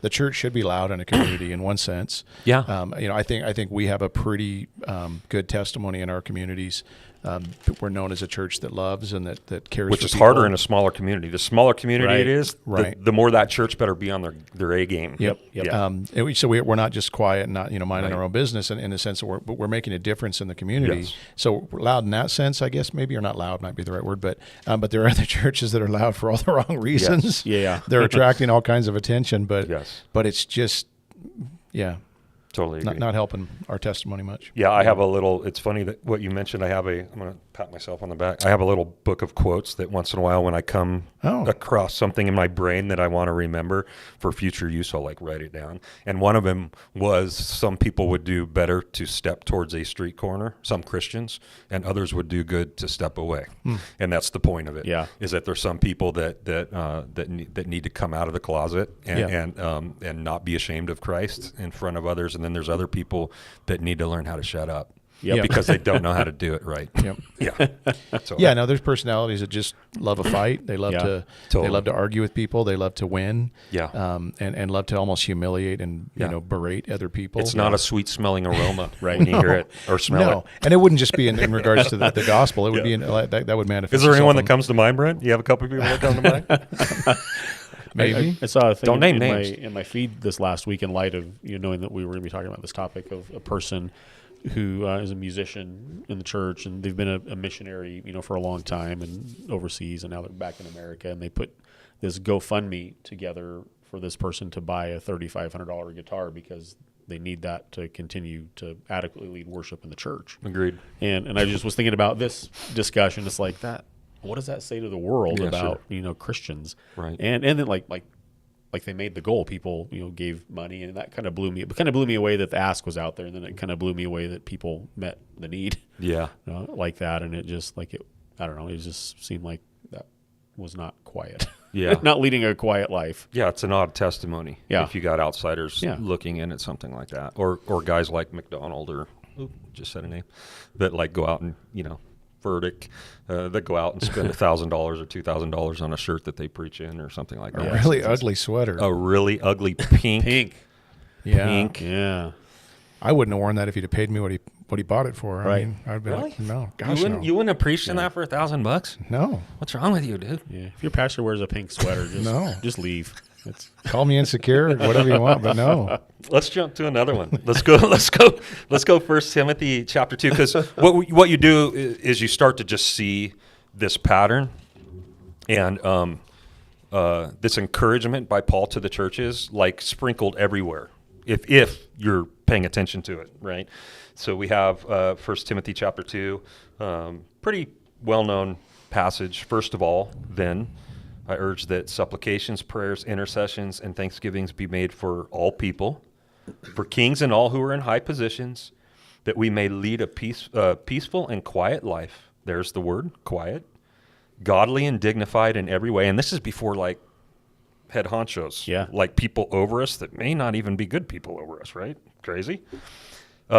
Speaker 2: The church should be loud in a community in one sense.
Speaker 3: Yeah.
Speaker 2: I think we have a pretty good testimony in our communities. We're known as a church that loves and that cares
Speaker 3: Which
Speaker 2: for
Speaker 3: is
Speaker 2: people.
Speaker 3: harder in a smaller community. The smaller community
Speaker 1: Right.
Speaker 3: it is,
Speaker 2: Right.
Speaker 3: the more that church better be on their A game.
Speaker 2: Yep.
Speaker 1: Yeah.
Speaker 2: So we're not just quiet and not minding
Speaker 3: Right.
Speaker 2: our own business in the sense that we're making a difference in the community.
Speaker 3: Yes.
Speaker 2: So we're loud in that sense, I guess, maybe, or not loud might be the right word, but there are other churches that are loud for all the wrong reasons.
Speaker 1: Yeah.
Speaker 2: They're attracting all kinds of attention, but
Speaker 3: Yes.
Speaker 2: but it's just
Speaker 3: Totally agree.
Speaker 2: not helping our testimony much.
Speaker 3: Yeah, I have a little. It's funny that what you mentioned. I'm going to pat myself on the back. I have a little book of quotes that once in a while when I come across something in my brain that I want to remember for future use, I'll like write it down. And one of them was some people would do better to step towards a street corner, some Christians, and others would do good to step away. And that's the point of it.
Speaker 1: Yeah.
Speaker 3: Is that there's some people that need to come out of the closet and not be ashamed of Christ in front of others. And then there's other people that need to learn how to shut up.
Speaker 1: Yep.
Speaker 3: Because they don't know how to do it right.
Speaker 2: Yep.
Speaker 3: Yeah. So,
Speaker 2: Yeah, no, there's personalities that just love a fight. They love
Speaker 1: Yeah,
Speaker 2: they love to argue with people. They love to win.
Speaker 3: Yeah.
Speaker 2: And love to almost humiliate and you know berate other people.
Speaker 3: It's not a sweet smelling aroma
Speaker 1: Right.
Speaker 3: when you hear it or smell
Speaker 2: no,
Speaker 3: it.
Speaker 2: and it wouldn't just be in regards to the gospel. It would be that would manifest.
Speaker 3: Is there anyone that
Speaker 2: itself
Speaker 3: comes to mind, Brent? You have a couple of people that come to mind?
Speaker 2: Maybe.
Speaker 1: I saw a thing
Speaker 3: Don't name
Speaker 1: in
Speaker 3: names.
Speaker 1: in my feed this last week in light of knowing that we were going to be talking about this topic of a person who is a musician in the church, and they've been a missionary, for a long time and overseas, and now they're back in America, and they put this GoFundMe together for this person to buy a $3,500 guitar because they need that to continue to adequately lead worship in the church.
Speaker 3: Agreed.
Speaker 1: And I just was thinking about this discussion. It's like that. What does that say to the world
Speaker 3: Yeah,
Speaker 1: about Christians?
Speaker 3: Right.
Speaker 1: And then like they made the goal. People gave money, and that kind of blew me. It kind of blew me away that the ask was out there, and then it kind of blew me away that people met the need.
Speaker 3: Yeah.
Speaker 1: Like that, and it just I don't know. It just seemed like that was not quiet.
Speaker 3: Yeah.
Speaker 1: Not leading a quiet life.
Speaker 3: Yeah, it's an odd testimony.
Speaker 1: Yeah.
Speaker 3: If you got outsiders
Speaker 1: Yeah.
Speaker 3: looking in at something like that, or guys like McDonald or just said a name that like go out and Verdict that go out and spend $1,000 or $2,000 on a shirt that they preach in or something like
Speaker 2: a
Speaker 3: that.
Speaker 2: really ugly sweater.
Speaker 3: A really ugly pink.
Speaker 2: yeah.
Speaker 3: Pink.
Speaker 1: Yeah.
Speaker 2: I wouldn't have worn that if he'd have paid me what he bought it for.
Speaker 1: Right.
Speaker 2: I mean, I'd be
Speaker 3: Really?
Speaker 2: like, no,
Speaker 3: You
Speaker 2: gosh,
Speaker 3: wouldn't
Speaker 2: no.
Speaker 3: you wouldn't have preached in that for $1,000?
Speaker 2: No.
Speaker 3: What's wrong with you, dude?
Speaker 1: Yeah. If your pastor wears a pink sweater, just leave. It's
Speaker 2: Call me insecure, whatever you want, but no.
Speaker 3: Let's jump to another one. Let's go 1 Timothy chapter 2, because what you do is you start to just see this pattern and this encouragement by Paul to the churches, like sprinkled everywhere, if you're paying attention to it, right? So we have 1 Timothy chapter 2, pretty well-known passage. First of all, then, I urge that supplications, prayers, intercessions, and thanksgivings be made for all people, for kings and all who are in high positions, that we may lead a peaceful and quiet life. There's the word, quiet. Godly and dignified in every way. And this is before, like, head honchos.
Speaker 1: Yeah.
Speaker 3: Like people over us that may not even be good people over us, right? Crazy.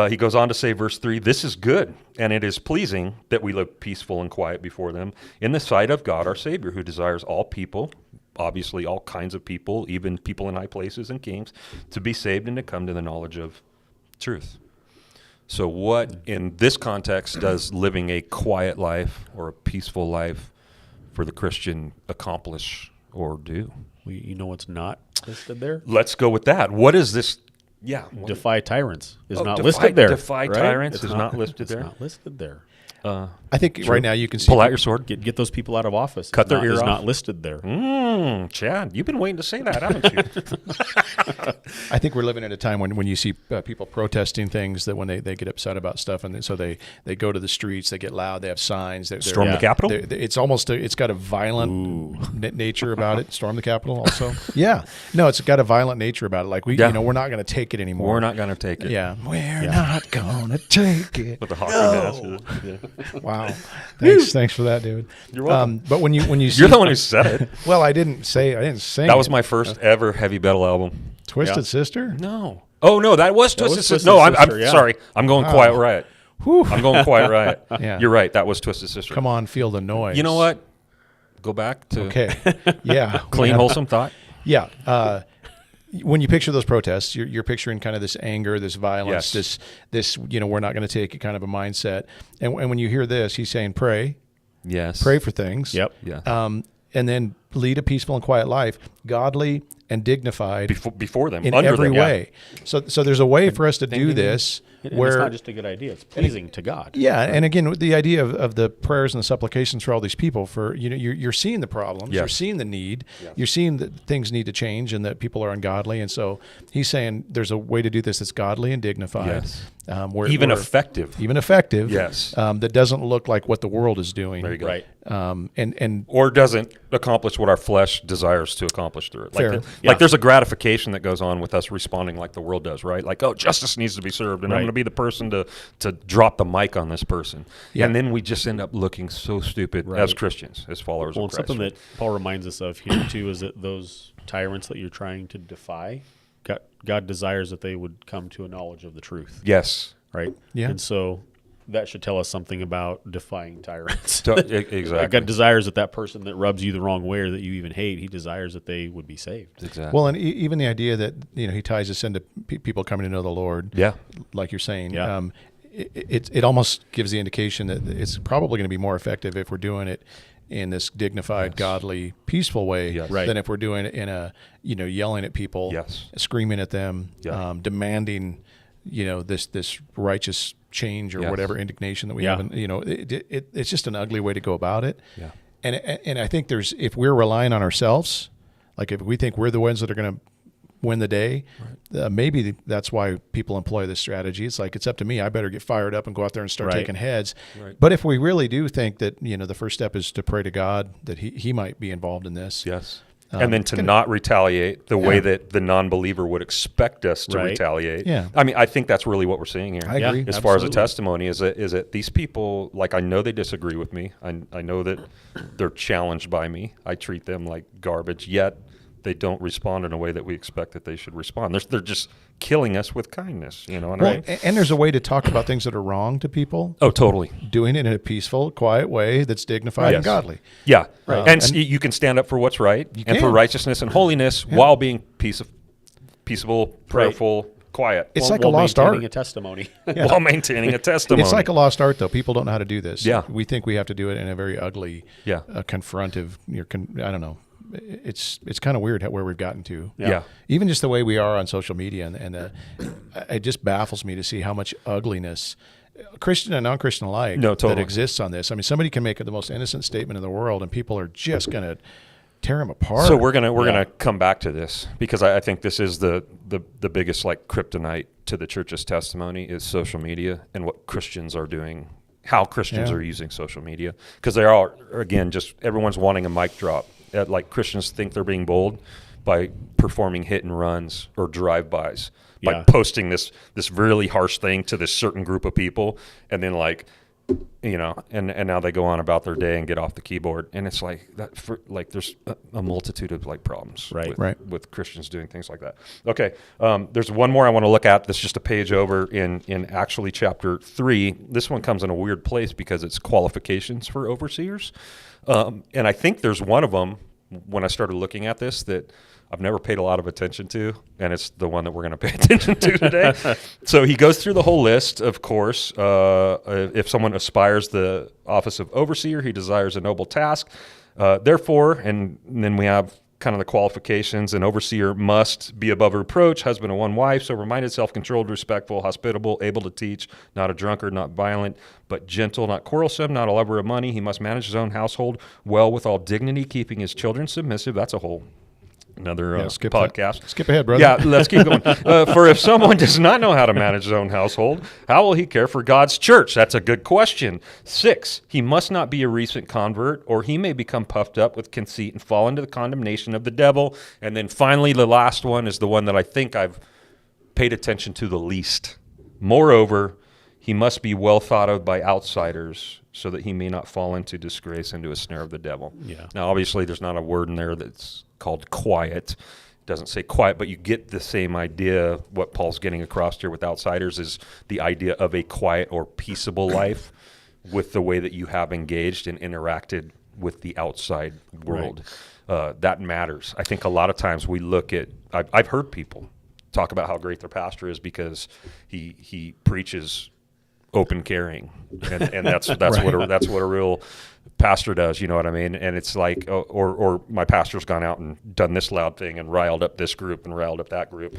Speaker 3: He goes on to say, verse 3, this is good, and it is pleasing that we live peaceful and quiet before them in the sight of God our Savior, who desires all people, obviously all kinds of people, even people in high places and kings, to be saved and to come to the knowledge of truth. So what, in this context, does living a quiet life or a peaceful life for the Christian accomplish or do?
Speaker 1: you know what's not listed there?
Speaker 3: Let's go with that. What is this? Yeah.
Speaker 1: Defy tyrants is not
Speaker 3: defy-
Speaker 1: listed there.
Speaker 3: defy
Speaker 1: right?
Speaker 3: tyrants
Speaker 1: It's
Speaker 3: is not listed there?
Speaker 1: It's not listed there.
Speaker 2: I think right now you can see
Speaker 3: Pull out your sword.
Speaker 1: Get those people out of office.
Speaker 3: Cut
Speaker 1: It's
Speaker 3: their
Speaker 1: not,
Speaker 3: ear
Speaker 1: is
Speaker 3: off.
Speaker 1: not listed there.
Speaker 3: Chad, you've been waiting to say that, haven't you?
Speaker 2: I think we're living at a time when you see people protesting things that when they get upset about stuff, and so they go to the streets, they get loud, they have signs.
Speaker 3: Storm the Capitol?
Speaker 2: It's almost it's got a violent nature about it. Storm the Capitol also. Yeah. No, it's got a violent nature about it. Like we're not going to take it anymore.
Speaker 3: We're not going to take it.
Speaker 2: Yeah. We're not going to take it.
Speaker 3: With the hockey mask.
Speaker 2: Wow. Thanks for that, dude.
Speaker 3: You're welcome.
Speaker 2: But when you see,
Speaker 3: You're the one who said it.
Speaker 2: well, I didn't sing.
Speaker 3: That was my first ever heavy metal album.
Speaker 2: Twisted Sister.
Speaker 3: No. Oh, no, that was Twisted
Speaker 1: was
Speaker 3: Sister.
Speaker 1: Twisted
Speaker 3: No, I'm
Speaker 1: Sister, yeah.
Speaker 3: sorry. I'm going Quiet Riot.
Speaker 2: Whew.
Speaker 3: I'm going Quiet Riot.
Speaker 2: Yeah.
Speaker 3: You're right. That was Twisted Sister.
Speaker 2: Come on, feel the noise.
Speaker 3: You know what? Go back to
Speaker 2: Okay. Yeah.
Speaker 3: clean, wholesome thought.
Speaker 2: Yeah. When you picture those protests, you're picturing kind of this anger, this violence,
Speaker 3: Yes.
Speaker 2: this we're not going to take it kind of a mindset. And when you hear this, he's saying pray
Speaker 3: Yes.
Speaker 2: for things.
Speaker 1: Yep.
Speaker 3: Yeah.
Speaker 2: And then lead a peaceful and quiet life, godly and dignified
Speaker 3: Before them.
Speaker 2: in
Speaker 3: under
Speaker 2: every
Speaker 3: them, yeah.
Speaker 2: way. So there's a way for us to do this
Speaker 1: And
Speaker 2: where
Speaker 1: it's not just a good idea. It's pleasing to God.
Speaker 2: yeah, and again, the idea of the prayers and the supplications for all these people, for you're seeing the problems, you're
Speaker 3: Yes.
Speaker 2: seeing the need, you're seeing that things need to change and that people are ungodly, and so he's saying there's a way to do this that's godly and dignified,
Speaker 3: Yes. Even effective.
Speaker 2: even effective.
Speaker 3: Yes.
Speaker 2: That doesn't look like what the world is doing.
Speaker 3: There you go.
Speaker 1: Right.
Speaker 2: And
Speaker 3: Or doesn't accomplish what our flesh desires to accomplish through it.
Speaker 2: Fair.
Speaker 3: Like,
Speaker 1: Yeah.
Speaker 3: like there's a gratification that goes on with us responding like the world does, right? Like, oh, justice needs to be served, and I'm
Speaker 1: Right.
Speaker 3: going to be the person to drop the mic on this person.
Speaker 2: Yeah.
Speaker 3: And then we just end up looking so stupid
Speaker 1: Right.
Speaker 3: as Christians, as followers
Speaker 1: Well,
Speaker 3: of
Speaker 1: and
Speaker 3: Christ.
Speaker 1: something that Paul reminds us of here too is that those tyrants that you're trying to defy, God desires that they would come to a knowledge of the truth,
Speaker 3: Yes.
Speaker 1: right?
Speaker 2: Yeah.
Speaker 1: And so that should tell us something about defying tyrants.
Speaker 3: Exactly.
Speaker 1: God desires that person that rubs you the wrong way or that you even hate, he desires that they would be saved.
Speaker 3: Exactly.
Speaker 2: well, and even the idea that he ties us into people coming to know the Lord.
Speaker 3: yeah.
Speaker 2: Like you're saying.
Speaker 1: Yeah.
Speaker 2: It almost gives the indication that it's probably going to be more effective if we're doing it in this dignified, godly, peaceful way
Speaker 3: Yes.
Speaker 1: Right.
Speaker 2: than if we're doing it in a, yelling at people,
Speaker 3: Yes.
Speaker 2: screaming at them,
Speaker 3: Yeah.
Speaker 2: Demanding, this righteous change or
Speaker 3: Yes.
Speaker 2: whatever indignation that we
Speaker 1: Yeah.
Speaker 2: have. It's just an ugly way to go about it.
Speaker 3: Yeah.
Speaker 2: And I think if we're relying on ourselves, like if we think we're the ones that are going to win the day, maybe that's why people employ this strategy. It's like, it's up to me. I better get fired up and go out there and start
Speaker 1: Right.
Speaker 2: taking heads.
Speaker 3: Right.
Speaker 2: But if we really do think that, the first step is to pray to God that he might be involved in this.
Speaker 3: Yes. And then
Speaker 2: it's
Speaker 3: to
Speaker 2: gonna-
Speaker 3: not retaliate the way
Speaker 2: Yeah.
Speaker 3: that the non-believer would expect us to
Speaker 1: Right.
Speaker 3: retaliate.
Speaker 2: Yeah.
Speaker 3: I mean, I think that's really what we're seeing here.
Speaker 2: I agree.
Speaker 3: As far as a
Speaker 1: Absolutely.
Speaker 3: testimony, is that these people, like, I know they disagree with me. I know that they're challenged by me. I treat them like garbage, yet they don't respond in a way that we expect that they should respond. They're just killing us with kindness, And
Speaker 2: Well, and there's a way to talk about things that are wrong to people,
Speaker 3: oh, totally.
Speaker 2: doing it in a peaceeful, quiet way that's dignified and
Speaker 3: Yes.
Speaker 2: godly.
Speaker 3: Yeah.
Speaker 2: Right.
Speaker 3: And you can stand up for what's right and for
Speaker 2: can.
Speaker 3: righteousness and holiness while being peaceable, prayerful, quiet.
Speaker 2: It's
Speaker 1: While-
Speaker 2: like a
Speaker 1: while
Speaker 2: lost
Speaker 1: maintaining
Speaker 2: art.
Speaker 1: a testimony.
Speaker 3: While maintaining a testimony.
Speaker 2: It's like a lost art, though. People don't know how to do this.
Speaker 3: Yeah.
Speaker 2: We think we have to do it in a very ugly,
Speaker 3: Yeah.
Speaker 2: confrontive. I don't know. It's kind of weird where we've gotten to.
Speaker 3: Yeah.
Speaker 2: Even just the way we are on social media, and it just baffles me to see how much ugliness, Christian and non-Christian alike,
Speaker 3: No, totally.
Speaker 2: that exists on this. I mean, somebody can make the most innocent statement in the world, and people are just going to tear them apart.
Speaker 3: So we're gonna
Speaker 1: Yeah.
Speaker 3: come back to this because I think this is the biggest like kryptonite to the church's testimony is social media and what Christians are doing, how Christians
Speaker 2: Yeah.
Speaker 3: are using social media, because they are, again, just everyone's wanting a mic drop. Like Christians think they're being bold by performing hit and runs or drive-bys, by
Speaker 1: Yeah.
Speaker 3: posting this really harsh thing to this certain group of people, and then and now they go on about their day and get off the keyboard, and it's like that. There's a multitude of problems
Speaker 1: Right.
Speaker 3: with Christians doing things like that. Okay, there's one more I want to look at. That's just a page over in actually chapter 3. This one comes in a weird place because it's qualifications for overseers, and I think there's one of them when I started looking at this that I've never paid a lot of attention to, and it's the one that we're going to pay attention to today. So he goes through the whole list, of course. If someone aspires the office of overseer, he desires a noble task. Therefore, and then we have kind of the qualifications. An overseer must be above reproach, husband of one wife, sober-minded, self-controlled, respectful, hospitable, able to teach, not a drunkard, not violent, but gentle, not quarrelsome, not a lover of money. He must manage his own household well with all dignity, keeping his children submissive. That's a whole another
Speaker 2: skip
Speaker 3: podcast.
Speaker 2: that. Skip ahead, brother.
Speaker 3: Yeah, let's keep going. For if someone does not know how to manage his own household, how will he care for God's church? That's a good question. 6, he must not be a recent convert, or he may become puffed up with conceit and fall into the condemnation of the devil. And then finally, the last one is the one that I think I've paid attention to the least. Moreover, he must be well thought of by outsiders so that he may not fall into disgrace, into a snare of the devil.
Speaker 1: Yeah.
Speaker 3: Now, obviously, there's not a word in there that's called quiet. It doesn't say quiet, but you get the same idea. What Paul's getting across here with outsiders is the idea of a quiet or peaceable life with the way that you have engaged and interacted with the outside world. That matters. I think a lot of times we look at, I've heard people talk about how great their pastor is because he preaches open carrying, and that's
Speaker 2: Right.
Speaker 3: that's what a real pastor does. You know what I mean? And it's like, or my pastor's gone out and done this loud thing and riled up this group and riled up that group,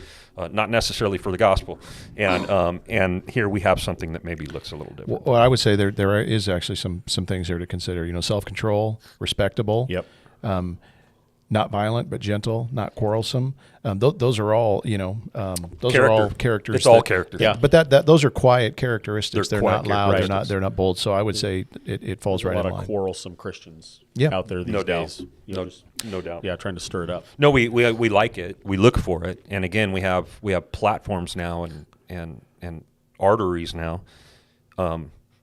Speaker 3: not necessarily for the gospel. And here we have something that maybe looks a little different.
Speaker 2: Well, I would say there is actually some things there to consider. Self-control, respectable.
Speaker 1: Yep.
Speaker 2: not violent but gentle, not quarrelsome. Those are all, those are all characters.
Speaker 3: It's all characters.
Speaker 1: Yeah.
Speaker 2: But those are quiet characteristics.
Speaker 3: They're
Speaker 2: They're
Speaker 3: quiet
Speaker 2: not loud.
Speaker 3: characteristics.
Speaker 2: They're not bold. So I would say it falls
Speaker 1: There's
Speaker 2: right
Speaker 1: a
Speaker 2: in
Speaker 1: lot of
Speaker 2: line.
Speaker 1: quarrelsome Christians
Speaker 2: Yeah.
Speaker 1: out there these
Speaker 3: No doubt.
Speaker 1: days.
Speaker 3: No doubt.
Speaker 1: Yeah, trying to stir it up.
Speaker 3: No, we like it. We look for it, and again, we have platforms now and arteries now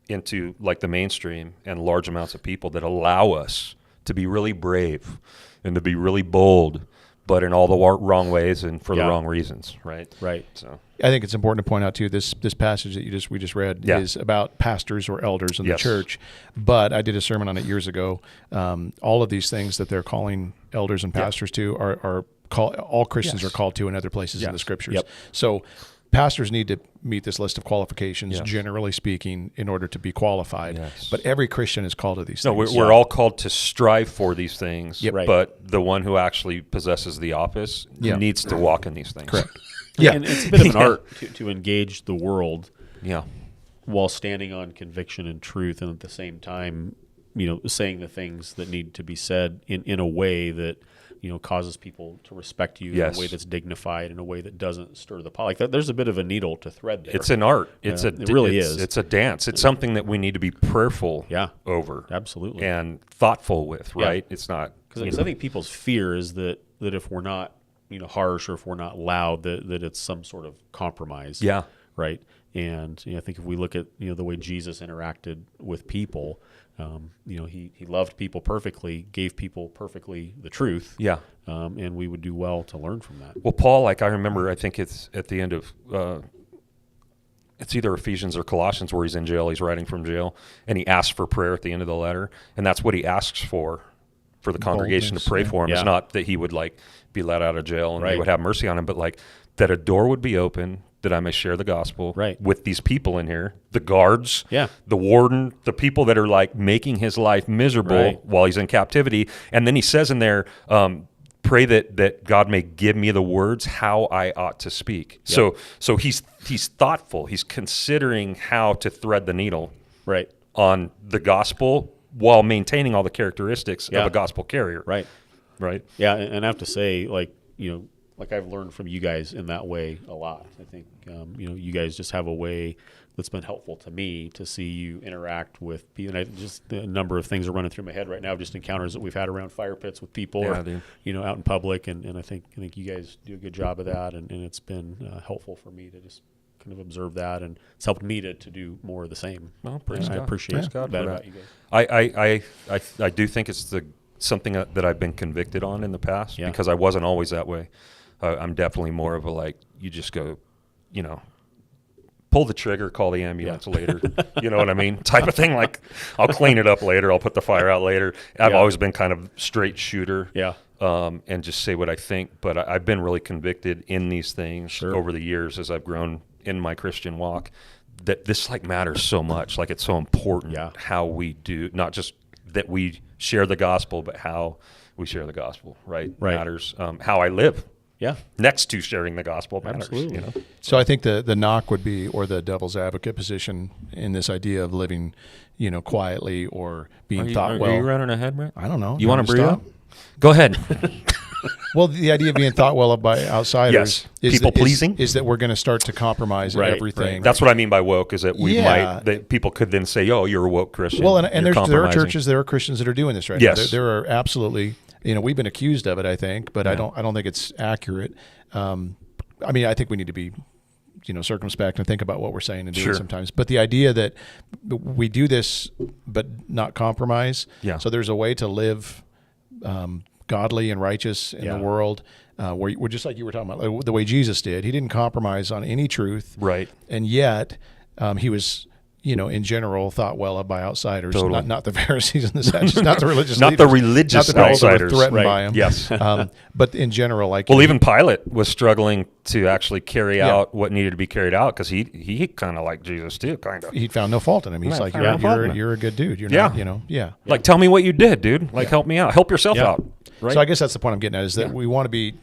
Speaker 3: into like the mainstream and large amounts of people that allow us to be really brave and to be really bold, but in all the wrong ways and for the wrong reasons, right?
Speaker 1: Right.
Speaker 3: So
Speaker 2: I think it's important to point out too, this passage that we just read is about pastors or elders in the church. But I did a sermon on it years ago. All of these things that they're calling elders and pastors to are all Christians are called to in other places in the scriptures.
Speaker 1: Yep.
Speaker 2: So pastors need to meet this list of qualifications, generally speaking, in order to be qualified.
Speaker 3: Yes.
Speaker 2: But every Christian is called to these
Speaker 3: no,
Speaker 2: things.
Speaker 3: we're all called to strive for these things,
Speaker 1: Right.
Speaker 3: but the one who actually possesses the office needs to walk in these things.
Speaker 2: Correct.
Speaker 1: Yeah. And it's a bit of an art to engage the world
Speaker 3: Yeah.
Speaker 1: while standing on conviction and truth, and at the same time, saying the things that need to be said in a way that, causes people to respect you in a way that's dignified, in a way that doesn't stir the pot. Like that, there's a bit of a needle to thread there.
Speaker 3: It's an art.
Speaker 1: It really is.
Speaker 3: It's a dance. It's something that we need to be prayerful over.
Speaker 1: Absolutely.
Speaker 3: And thoughtful with, right? It's not.
Speaker 1: Because I think people's fear is that if we're not, harsh, or if we're not loud, that it's some sort of compromise.
Speaker 3: Yeah.
Speaker 1: Right. And I think if we look at the way Jesus interacted with people, he loved people perfectly, gave people perfectly the truth.
Speaker 3: Yeah.
Speaker 1: And we would do well to learn from that.
Speaker 3: Well, Paul, I remember, I think it's at the end of, it's either Ephesians or Colossians where he's in jail. He's writing from jail, and he asks for prayer at the end of the letter, and that's what he asks for the congregation to pray for him. It's not that he would be let out of jail and they would have mercy on him, but that a door would be open, that I may share the gospel with these people in here, the guards, the warden, the people that are making his life miserable while he's in captivity. And then he says in there, pray that God may give me the words how I ought to speak. So he's thoughtful. He's considering how to thread the needle on the gospel while maintaining all the characteristics of a gospel carrier.
Speaker 1: Right.
Speaker 3: Yeah,
Speaker 1: and I have to say, I've learned from you guys in that way a lot. I think, you guys just have a way that's been helpful to me to see you interact with people. And just a number of things are running through my head right now, just encounters that we've had around fire pits with people, or, out in public. And I think you guys do a good job of that. And it's been helpful for me to just kind of observe that, and it's helped me to do more of the same.
Speaker 3: Well, praise God.
Speaker 1: I appreciate
Speaker 3: God
Speaker 1: that
Speaker 3: for
Speaker 1: about you guys.
Speaker 3: I do think it's something that I've been convicted on in the past, because I wasn't always that way. I'm definitely more of a you just go, pull the trigger, call the ambulance later. You know what I mean? Type of thing. I'll clean it up later. I'll put the fire out later. I've always been kind of straight shooter.
Speaker 1: Yeah.
Speaker 3: And just say what I think. But I've been really convicted in these things over the years as I've grown in my Christian walk, that this matters so much. It's so important how we do, not just that we share the gospel, but how we share the gospel, right? Matters. How I live.
Speaker 1: Yeah.
Speaker 3: Next to sharing the gospel matters.
Speaker 1: Absolutely.
Speaker 2: So I think the knock would be, or the devil's advocate position in this idea of living, quietly or being thought well.
Speaker 3: Are you running ahead, Brent?
Speaker 2: I don't know.
Speaker 3: You want to breathe
Speaker 2: stop?
Speaker 3: up? Go ahead.
Speaker 2: Well, the idea of being thought well of by outsiders is
Speaker 3: people pleasing
Speaker 2: is that we're going to start to compromise everything.
Speaker 3: That's what I mean by woke, is that we might, that people could then say, "Oh, you're a woke Christian."
Speaker 2: Well, and there are churches, there are Christians that are doing this right now.
Speaker 3: Yes.
Speaker 2: There are absolutely, we've been accused of it, I think, but I don't think it's accurate. I think we need to be, circumspect and think about what we're saying and doing sometimes. But the idea that we do this but not compromise. Yeah. So there's a way to live godly and righteous in the world, where we're just like you were talking about, the way Jesus did. He didn't compromise on any truth,
Speaker 3: right?
Speaker 2: And yet, he was, in general, thought well of by outsiders, not the Pharisees in the sense, not the religious,
Speaker 3: not
Speaker 2: leaders,
Speaker 3: the religious
Speaker 2: not the
Speaker 3: outsiders,
Speaker 2: threatened by him.
Speaker 3: Yes,
Speaker 2: but in general,
Speaker 3: even Pilate was struggling to actually carry out what needed to be carried out, because he kind of liked Jesus too, kind of.
Speaker 2: He found no fault in him. He's like, you're a good dude. You're not,
Speaker 3: tell me what you did, dude. Help me out. Help yourself out. Right?
Speaker 2: So I guess that's the point I'm getting at, is that we want to be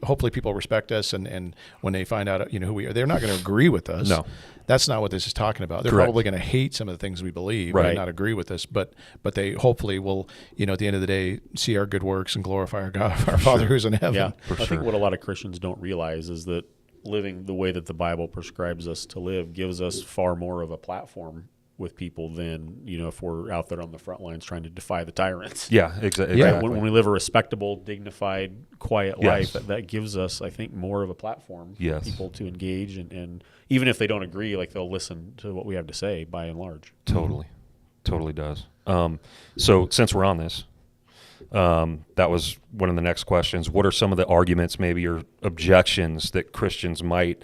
Speaker 2: hopefully people respect us, and when they find out who we are, they're not going to agree with us.
Speaker 3: No.
Speaker 2: That's not what this is talking about. They're
Speaker 3: Correct.
Speaker 2: probably going to hate some of the things we believe
Speaker 1: Right.
Speaker 2: and not agree with us, but they hopefully will, at the end of the day, see our good works and glorify our God, our Father who's in heaven.
Speaker 1: Yeah,
Speaker 3: For
Speaker 1: I
Speaker 3: sure.
Speaker 1: think what a lot of Christians don't realize is that living the way that the Bible prescribes us to live gives us far more of a platform with people than if we're out there on the front lines trying to defy the tyrants.
Speaker 3: Yeah, exactly.
Speaker 2: Yeah.
Speaker 1: When we live a respectable, dignified, quiet
Speaker 3: Yes.
Speaker 1: life, that gives us, I think, more of a platform for
Speaker 3: Yes.
Speaker 1: people to engage, and even if they don't agree, like they'll listen to what we have to say by and large.
Speaker 3: Totally does. So since we're on this, that was one of the next questions. What are some of the arguments, maybe, or objections that Christians might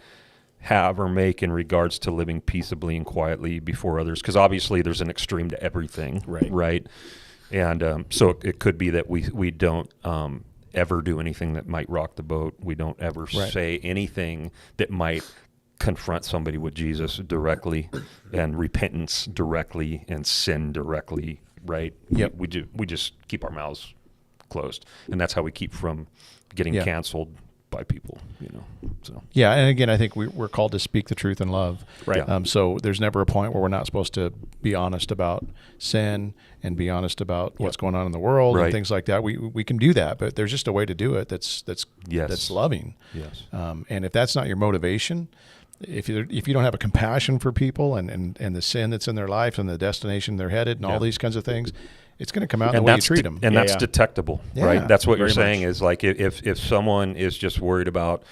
Speaker 3: have or make in regards to living peaceably and quietly before others? Because obviously there's an extreme to everything, right? And so it could be that we don't ever do anything that might rock the boat. We don't ever say anything that might confront somebody with Jesus directly, and repentance directly, and sin directly, right?
Speaker 2: Yep.
Speaker 3: We just keep our mouths closed, and that's how we keep from getting
Speaker 2: Yeah.
Speaker 3: canceled by people, So
Speaker 2: Yeah, and again, I think we're called to speak the truth in love.
Speaker 1: Right.
Speaker 3: Yeah.
Speaker 2: So there's never a point where we're not supposed to be honest about sin and be honest about what's going on in the world
Speaker 3: Right.
Speaker 2: and things like that. We can do that, but there's just a way to do it that's
Speaker 3: Yes.
Speaker 2: loving.
Speaker 3: yes,
Speaker 2: And if that's not your motivation, if you don't have a compassion for people and the sin that's in their life and the destination they're headed and all these kinds of things, it's going to come out in the way you treat them.
Speaker 3: And
Speaker 1: Yeah,
Speaker 3: that's
Speaker 1: yeah.
Speaker 3: detectable,
Speaker 2: Yeah.
Speaker 3: right? That's what you're
Speaker 1: Very
Speaker 3: saying
Speaker 1: much.
Speaker 3: is like if someone is just worried about,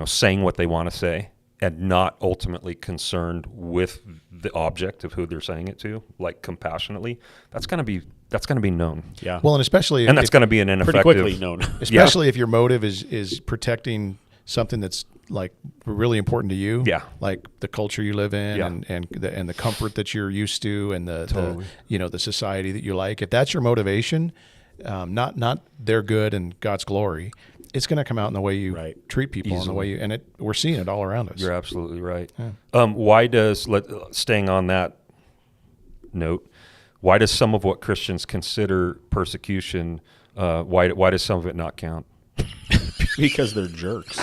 Speaker 3: saying what they want to say and not ultimately concerned with the object of who they're saying it to, like compassionately, that's going to be known,
Speaker 1: Yeah.
Speaker 2: Well, and especially
Speaker 3: and that's going to be an ineffective.
Speaker 1: pretty quickly known.
Speaker 2: especially if your motive is protecting something that's like really important to you,
Speaker 3: Yeah.
Speaker 2: like the culture you live in,
Speaker 3: Yeah.
Speaker 2: and the comfort that you're used to, and
Speaker 3: Totally.
Speaker 2: the society that you like. If that's your motivation, not their good and God's glory, it's going to come out in the way you
Speaker 1: Right.
Speaker 2: treat people, and the way you, and we're seeing it all around us.
Speaker 3: You're absolutely right. Why does staying on that note? Why does some of what Christians consider persecution? Why does some of it not count?
Speaker 1: Because they're jerks.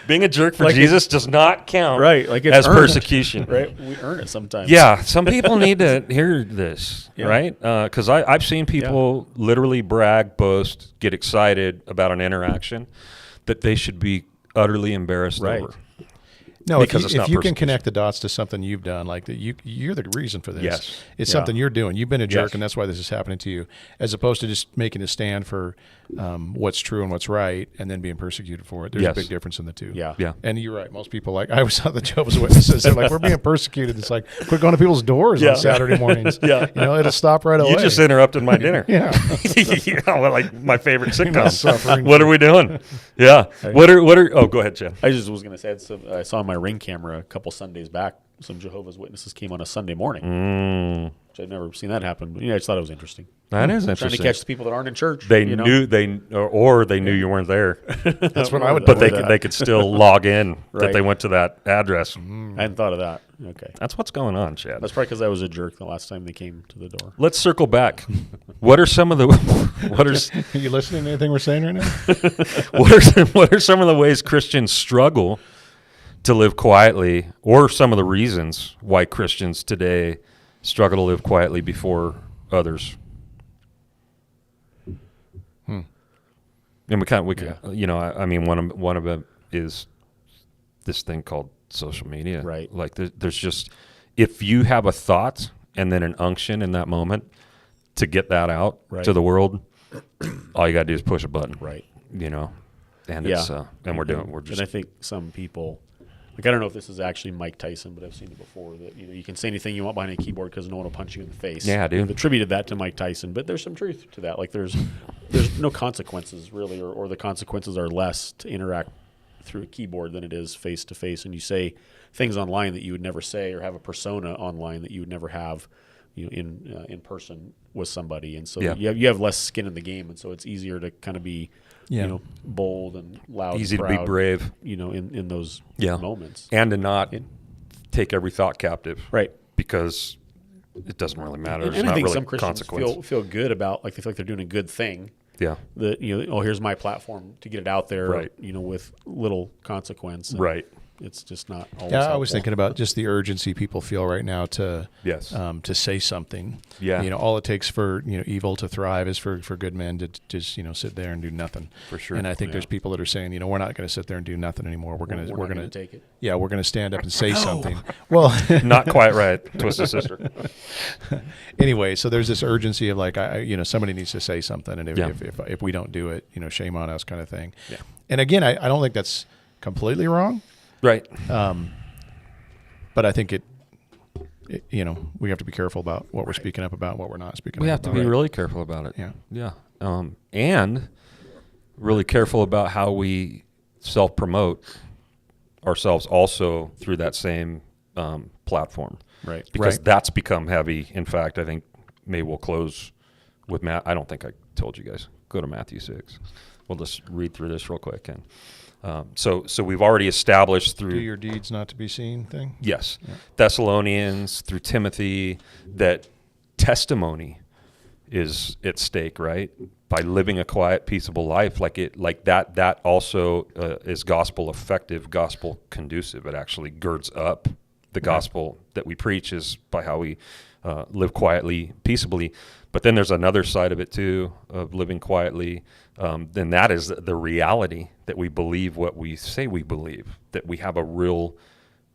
Speaker 3: Being a jerk for
Speaker 1: Like
Speaker 3: Jesus does not count,
Speaker 1: Right, like it's
Speaker 3: as
Speaker 1: earned.
Speaker 3: persecution,
Speaker 1: Right? We earn it sometimes.
Speaker 3: Yeah, some people need to hear this,
Speaker 1: Yeah.
Speaker 3: right? Because I've seen people literally brag, boast, get excited about an interaction that they should be utterly embarrassed
Speaker 1: Right.
Speaker 3: over.
Speaker 2: No,
Speaker 3: Because
Speaker 2: if
Speaker 3: it's
Speaker 2: you,
Speaker 3: not
Speaker 2: if you can
Speaker 3: persecution.
Speaker 2: connect the dots to something you've done, like that, you're the reason for this.
Speaker 3: Yes.
Speaker 2: It's
Speaker 1: Yeah.
Speaker 2: something you're doing. You've been a jerk,
Speaker 3: Yes.
Speaker 2: and that's why this is happening to you, as opposed to just making a stand for what's true and what's right, and then being persecuted for it. There's
Speaker 3: Yes.
Speaker 2: a big difference in the two.
Speaker 1: Yeah.
Speaker 3: Yeah.
Speaker 2: And you're right. Most people, like I was on the Jehovah's Witnesses, they're like, we're being persecuted. It's like, quit going to people's doors
Speaker 3: Yeah.
Speaker 2: on Saturday mornings. It'll stop right away.
Speaker 3: You just interrupted my dinner.
Speaker 2: Yeah.
Speaker 3: Yeah, well, like my favorite sitcom.
Speaker 2: suffering.
Speaker 3: What are we doing? Yeah. What are? Oh, go ahead, Chad.
Speaker 1: I just was going to say, I saw on my Ring camera a couple Sundays back, some Jehovah's Witnesses came on a Sunday morning, which I've never seen that happen. But I just thought it was interesting.
Speaker 3: That is
Speaker 1: Trying
Speaker 3: interesting.
Speaker 1: to catch the people that aren't in church.
Speaker 3: They
Speaker 1: you know?
Speaker 3: knew or they knew you weren't there,
Speaker 2: That's what I would
Speaker 3: but
Speaker 2: do.
Speaker 3: they could still log in that
Speaker 1: Right.
Speaker 3: they went to that address.
Speaker 1: I hadn't thought of that. Okay.
Speaker 3: That's what's going on, Chad.
Speaker 1: That's probably because I was a jerk the last time they came to the door.
Speaker 3: Let's circle back. What are some of the
Speaker 2: Are you listening to anything we're saying right now?
Speaker 3: what are some of the ways Christians struggle to live quietly, or some of the reasons why Christians today struggle to live quietly before others? And I mean, one of them is this thing called social media.
Speaker 1: Right.
Speaker 3: Like there's just, if you have a thought and then an unction in that moment to get that out
Speaker 1: Right.
Speaker 3: to the world, all you got to do is push a button.
Speaker 1: Right.
Speaker 3: And
Speaker 1: Yeah.
Speaker 3: it's and we're
Speaker 1: And
Speaker 3: just
Speaker 1: I think some people, like, I don't know if this is actually Mike Tyson, but I've seen it before, that you can say anything you want behind a keyboard because no one will punch you in the face.
Speaker 3: Yeah, dude.
Speaker 1: They've attributed that to Mike Tyson, but there's some truth to that. Like, there's no consequences really, or the consequences are less to interact through a keyboard than it is face to face. And you say things online that you would never say, or have a persona online that you would never have, in person with somebody. And so
Speaker 3: Yeah.
Speaker 1: you have less skin in the game, and so it's easier to kind of be bold and loud,
Speaker 3: easy
Speaker 1: and
Speaker 3: to be
Speaker 1: proud,
Speaker 3: brave.
Speaker 1: in those
Speaker 3: Yeah.
Speaker 1: moments.
Speaker 3: And to not take every thought captive.
Speaker 1: Right.
Speaker 3: Because it doesn't really matter.
Speaker 1: And
Speaker 3: There's
Speaker 1: I
Speaker 3: not
Speaker 1: think
Speaker 3: really
Speaker 1: some Christians
Speaker 3: consequence.
Speaker 1: feel good about, like, they feel like they're doing a good thing
Speaker 3: Yeah.
Speaker 1: Here's my platform to get it out there,
Speaker 3: Right.
Speaker 1: with little consequence. And
Speaker 3: Right.
Speaker 1: It's just not always
Speaker 2: Yeah, I
Speaker 1: helpful.
Speaker 2: was thinking about just the urgency people feel right now to
Speaker 3: Yes.
Speaker 2: to say something.
Speaker 3: Yeah.
Speaker 2: All it takes for evil to thrive is for good men to just sit there and do nothing.
Speaker 3: For sure.
Speaker 2: And I think
Speaker 1: Yeah.
Speaker 2: there's people that are saying, we're not going to sit there and do nothing anymore. We're
Speaker 1: We're
Speaker 2: going
Speaker 1: not
Speaker 2: to
Speaker 1: take it.
Speaker 2: yeah, we're going to stand up and say something. Well,
Speaker 3: Not quite right, Twisted Sister.
Speaker 2: anyway, so there's this urgency of like, somebody needs to say something, and
Speaker 3: Yeah.
Speaker 2: if we don't do it, shame on us, kind of thing.
Speaker 3: Yeah.
Speaker 2: And again, I don't think that's completely wrong.
Speaker 3: Right.
Speaker 2: But I think we have to be careful about what we're speaking up about, what we're not speaking
Speaker 3: We
Speaker 2: up
Speaker 3: have to
Speaker 2: about.
Speaker 3: be really careful about it.
Speaker 2: Yeah.
Speaker 3: Yeah. And really careful about how we self-promote ourselves also through that same platform.
Speaker 1: Right.
Speaker 3: Because
Speaker 2: Right.
Speaker 3: that's become heavy. In fact, I think maybe we'll close with Matt. I don't think I told you guys. Go to Matthew 6. We'll just read through this real quick. And so we've already established through
Speaker 2: Do your deeds not to be seen thing.
Speaker 3: Yes.
Speaker 2: Yeah.
Speaker 3: Thessalonians, through Timothy, that testimony is at stake, right? By living a quiet, peaceable life, that also is gospel effective, gospel conducive. It actually girds up the gospel that we preach is by how we live quietly, peaceably. But then there's another side of it too, of living quietly. Then that is the reality that we believe what we say we believe, that we have a real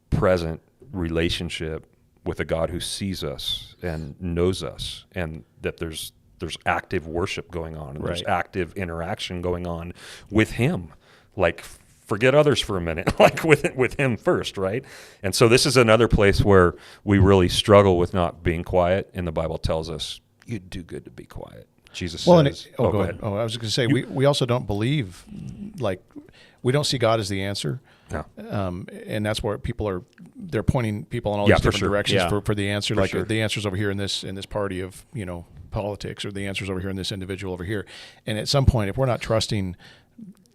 Speaker 3: present relationship with a God who sees us and knows us, and that there's active worship going on, and there's
Speaker 1: Right.
Speaker 3: active interaction going on with Him. Like, forget others for a minute, like with Him first, right? And so this is another place where we really struggle with not being quiet, and the Bible tells us you'd do good to be quiet. Jesus says,
Speaker 2: go ahead. Oh, I was going to say, we also don't believe, we don't see God as the answer.
Speaker 3: No.
Speaker 2: And that's where they're pointing people in all
Speaker 3: Yeah,
Speaker 2: these
Speaker 3: for
Speaker 2: different
Speaker 3: sure.
Speaker 2: directions
Speaker 1: Yeah.
Speaker 2: for the answer.
Speaker 3: For
Speaker 2: Like
Speaker 3: sure.
Speaker 2: the answer's over here in this party of, politics, or the answer's over here in this individual over here. And at some point, if we're not trusting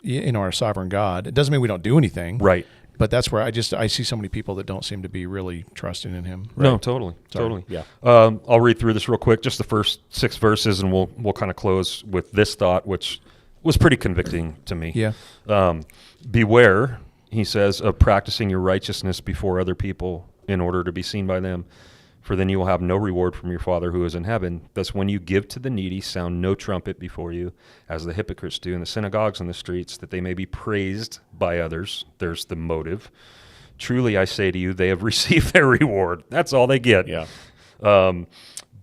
Speaker 2: in our sovereign God, it doesn't mean we don't do anything.
Speaker 3: Right.
Speaker 2: But that's where I see so many people that don't seem to be really trusting in Him.
Speaker 3: No, totally.
Speaker 2: Sorry.
Speaker 3: Totally.
Speaker 1: Yeah.
Speaker 3: I'll read through this real quick, just the first 6 verses, and we'll kind of close with this thought, which was pretty convicting to me.
Speaker 2: Yeah.
Speaker 3: Beware, he says, of practicing your righteousness before other people in order to be seen by them, for then you will have no reward from your Father who is in heaven. Thus, when you give to the needy, sound no trumpet before you, as the hypocrites do in the synagogues and the streets, that they may be praised by others. There's the motive. Truly, I say to you, they have received their reward. That's all they get.
Speaker 1: Yeah.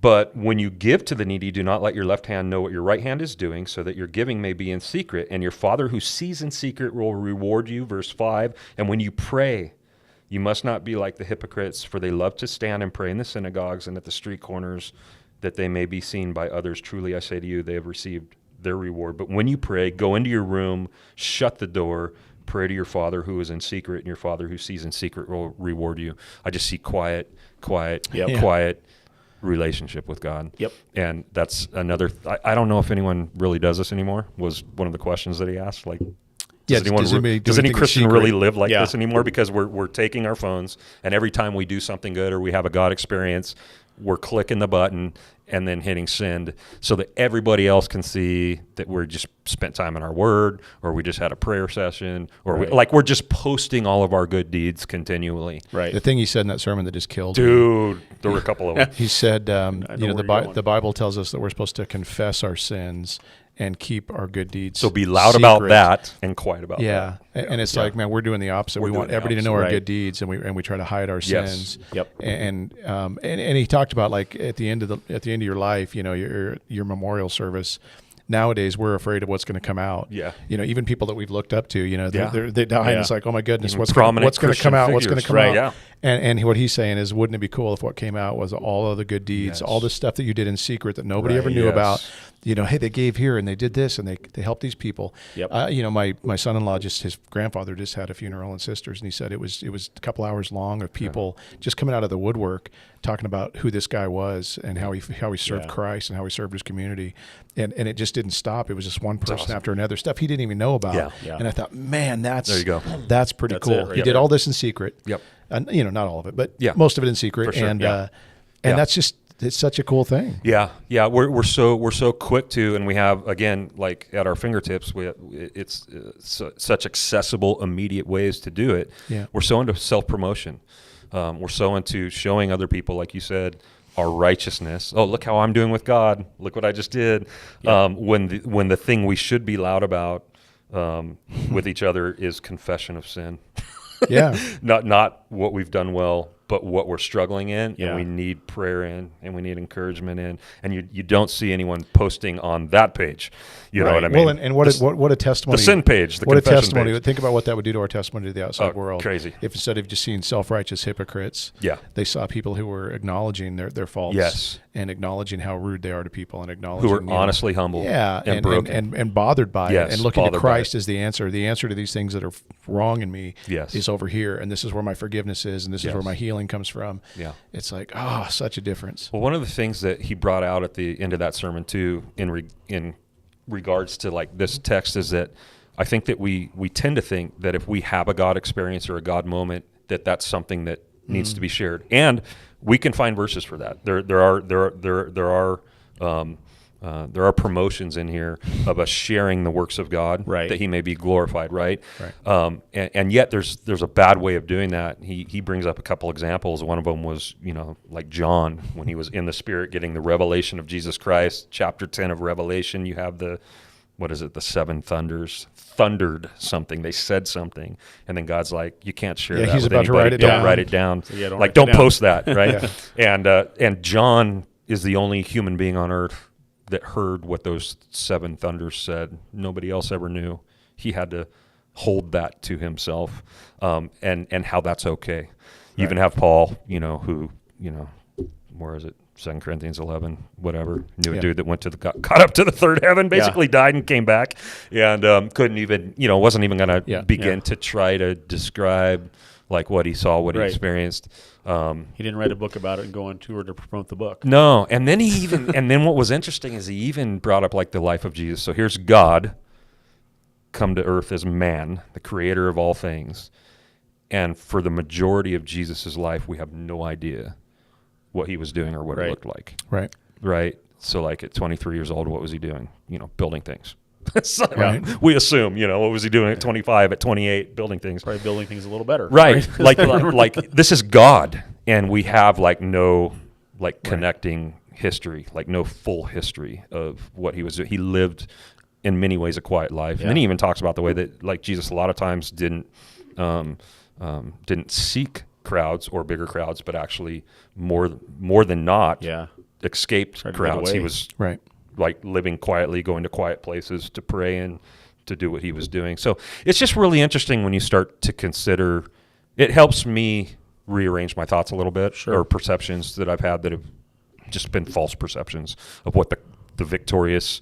Speaker 3: But when you give to the needy, do not let your left hand know what your right hand is doing, so that your giving may be in secret, and your Father who sees in secret will reward you. Verse 5, and when you pray, you must not be like the hypocrites, for they love to stand and pray in the synagogues and at the street corners, that they may be seen by others. Truly, I say to you, they have received their reward. But when you pray, go into your room, shut the door, pray to your Father who is in secret, and your Father who sees in secret will reward you. I just see quiet relationship with God.
Speaker 1: Yep.
Speaker 3: And that's another, I don't know if anyone really does this anymore, was one of the questions that he asked. Like,
Speaker 2: Yeah,
Speaker 3: does any
Speaker 2: anything
Speaker 3: Christian
Speaker 2: secret?
Speaker 3: really live like
Speaker 1: Yeah.
Speaker 3: this anymore? Because we're taking our phones, and every time we do something good or we have a God experience, we're clicking the button and then hitting send so that everybody else can see that we're just spent time in our Word, or we just had a prayer session, or
Speaker 1: Right.
Speaker 3: we're just posting all of our good deeds continually.
Speaker 1: Right.
Speaker 2: The thing he said in that sermon that just killed me.
Speaker 3: Dude, there were a couple of them.
Speaker 2: He said,
Speaker 1: know where you're going.
Speaker 2: the Bible tells us that we're supposed to confess our sins and keep our good deeds.
Speaker 3: So be loud about
Speaker 2: secret.
Speaker 3: that and quiet about
Speaker 2: Yeah,
Speaker 3: that.
Speaker 2: and it's like, man, we're doing the opposite.
Speaker 3: We're
Speaker 2: We want
Speaker 3: doing the
Speaker 2: everybody to know
Speaker 3: opposite,
Speaker 2: our
Speaker 1: right.
Speaker 2: good deeds, and we try to hide our
Speaker 3: Yes.
Speaker 2: sins.
Speaker 1: Yep.
Speaker 2: And he talked about, like, at the end of your life, your memorial service. Nowadays, we're afraid of what's going to come out.
Speaker 3: Yeah.
Speaker 2: Even people that we've looked up to,
Speaker 3: Yeah.
Speaker 2: they die, and
Speaker 1: Yeah.
Speaker 2: it's like, oh my goodness,
Speaker 3: Even
Speaker 2: what's
Speaker 3: prominent
Speaker 2: going to come
Speaker 3: Christian
Speaker 2: out? What's going to
Speaker 3: figures.
Speaker 2: come
Speaker 1: Right.
Speaker 2: out?
Speaker 3: Yeah.
Speaker 2: And what he's saying is, wouldn't it be cool if what came out was all of the good deeds,
Speaker 3: Yes.
Speaker 2: all the stuff that you did in secret that nobody
Speaker 3: Right.
Speaker 2: ever knew
Speaker 3: Yes.
Speaker 2: about? Hey, they gave here and they did this and they helped these people.
Speaker 1: Yep.
Speaker 2: My son-in-law, his grandfather just had a funeral and sisters, and he said it was a couple hours long of people just coming out of the woodwork talking about who this guy was and how he served
Speaker 1: Yeah.
Speaker 2: Christ and how he served his community, and it just didn't stop. It was just one person
Speaker 3: awesome.
Speaker 2: after another, stuff he didn't even know about.
Speaker 3: Yeah.
Speaker 1: Yeah.
Speaker 2: And I thought, man, that's
Speaker 3: There you go.
Speaker 2: That's pretty
Speaker 1: That's
Speaker 2: cool.
Speaker 1: it right
Speaker 2: He did
Speaker 1: there.
Speaker 2: all this in secret.
Speaker 3: Yep.
Speaker 2: And not all of it, but
Speaker 3: Yeah.
Speaker 2: most of it in secret.
Speaker 3: For sure.
Speaker 2: And
Speaker 3: Yeah.
Speaker 2: and
Speaker 3: Yeah.
Speaker 2: that's just it's such a cool thing.
Speaker 3: Yeah, we're so quick to, and we have, again, like at our fingertips, it's such accessible, immediate ways to do it.
Speaker 2: Yeah.
Speaker 3: We're so into self-promotion. We're so into showing other people, like you said, our righteousness. Oh, look how I'm doing with God. Look what I just did.
Speaker 1: Yeah.
Speaker 3: When the thing we should be loud about with each other is confession of sin.
Speaker 2: Yeah.
Speaker 3: Not what we've done well, but what we're struggling in,
Speaker 1: Yeah.
Speaker 3: and we need prayer in, and we need encouragement in, and you don't see anyone posting on that page. You know
Speaker 1: Right.
Speaker 3: what I mean?
Speaker 2: Well, and what a testimony.
Speaker 3: the sin page, the
Speaker 2: what a
Speaker 3: confession
Speaker 2: testimony.
Speaker 3: page.
Speaker 2: Think about what that would do to our testimony to the outside
Speaker 3: Oh,
Speaker 2: world.
Speaker 3: crazy.
Speaker 2: If instead of just seeing self-righteous hypocrites,
Speaker 3: Yeah.
Speaker 2: they saw people who were acknowledging their faults,
Speaker 3: Yes.
Speaker 2: and agnowledging how rude they are to people, and acknowledging
Speaker 3: Who are
Speaker 2: you know,
Speaker 3: honestly humble,
Speaker 2: yeah,
Speaker 3: and broken.
Speaker 2: and bothered by
Speaker 3: Yes,
Speaker 2: it, and looking to
Speaker 3: bothered by
Speaker 2: Christ
Speaker 3: it.
Speaker 2: as the answer. The answer to these things that are wrong in me
Speaker 3: Yes.
Speaker 2: is over here, and this is where my forgiveness is, and this is where
Speaker 3: Yes.
Speaker 2: my healing comes from.
Speaker 3: Yeah.
Speaker 2: It's like, such a difference.
Speaker 3: Well, one of the things that he brought out at the end of that sermon too, in regards to like this text, is that I think that we tend to think that if we have a God experience or a God moment, that's something that needs to be shared, and we can find verses for that. There are promotions in here of us sharing the works of God,
Speaker 1: Right.
Speaker 3: that He may be glorified, right?
Speaker 2: Right.
Speaker 3: And yet there's a bad way of doing that. He brings up a couple examples. One of them was, like John, when he was in the Spirit getting the revelation of Jesus Christ. Chapter 10 of Revelation, you have the seven thunders thundered something. They said something, and then God's like, you can't share
Speaker 2: Yeah,
Speaker 3: that
Speaker 2: he's
Speaker 3: with
Speaker 2: about to
Speaker 3: anybody.
Speaker 2: write it
Speaker 3: Don't
Speaker 2: down.
Speaker 3: write it down.
Speaker 1: So, yeah, don't
Speaker 3: like,
Speaker 1: write
Speaker 3: don't
Speaker 1: it down.
Speaker 3: post that, right? And John is the only human being on earth that heard what those seven thunders said. Nobody else ever knew. He had to hold that to himself, and how that's okay. You even have Paul, who, where is it? 2 Corinthians 11, whatever. Knew a
Speaker 2: Yeah.
Speaker 3: dude that went got up to the third heaven, basically died and came back, and couldn't even, wasn't even going to begin to try to describe like what he saw, what he
Speaker 1: Right.
Speaker 3: experienced.
Speaker 1: He didn't write a book about it and go on tour to promote the book.
Speaker 3: No, and then and then what was interesting is he even brought up like the life of Jesus. So here's God come to earth as man, the creator of all things. And for the majority of Jesus' life, we have no idea what he was doing or what it
Speaker 1: Right.
Speaker 3: looked like.
Speaker 2: Right.
Speaker 3: Right? So like at 23 years old, what was he doing? Building things. So,
Speaker 2: Right.
Speaker 3: We assume, what was he doing at 25, at 28, building things?
Speaker 1: Probably building things a little better.
Speaker 3: Right. like this is God, and we have like no like connecting history, like no full history of what he was doing. He lived in many ways a quiet life. And then he even talks about the way that like Jesus a lot of times didn't seek crowds or bigger crowds, but actually more than not
Speaker 1: Yeah.
Speaker 3: escaped
Speaker 1: Tried to get
Speaker 3: crowds. He
Speaker 1: away.
Speaker 3: was
Speaker 2: Right.
Speaker 3: like living quietly, going to quiet places to pray and to do what he was doing. So it's just really interesting when you start to consider. It helps me rearrange my thoughts a little bit,
Speaker 1: Sure.
Speaker 3: or perceptions that I've had that have just been false perceptions of what the victorious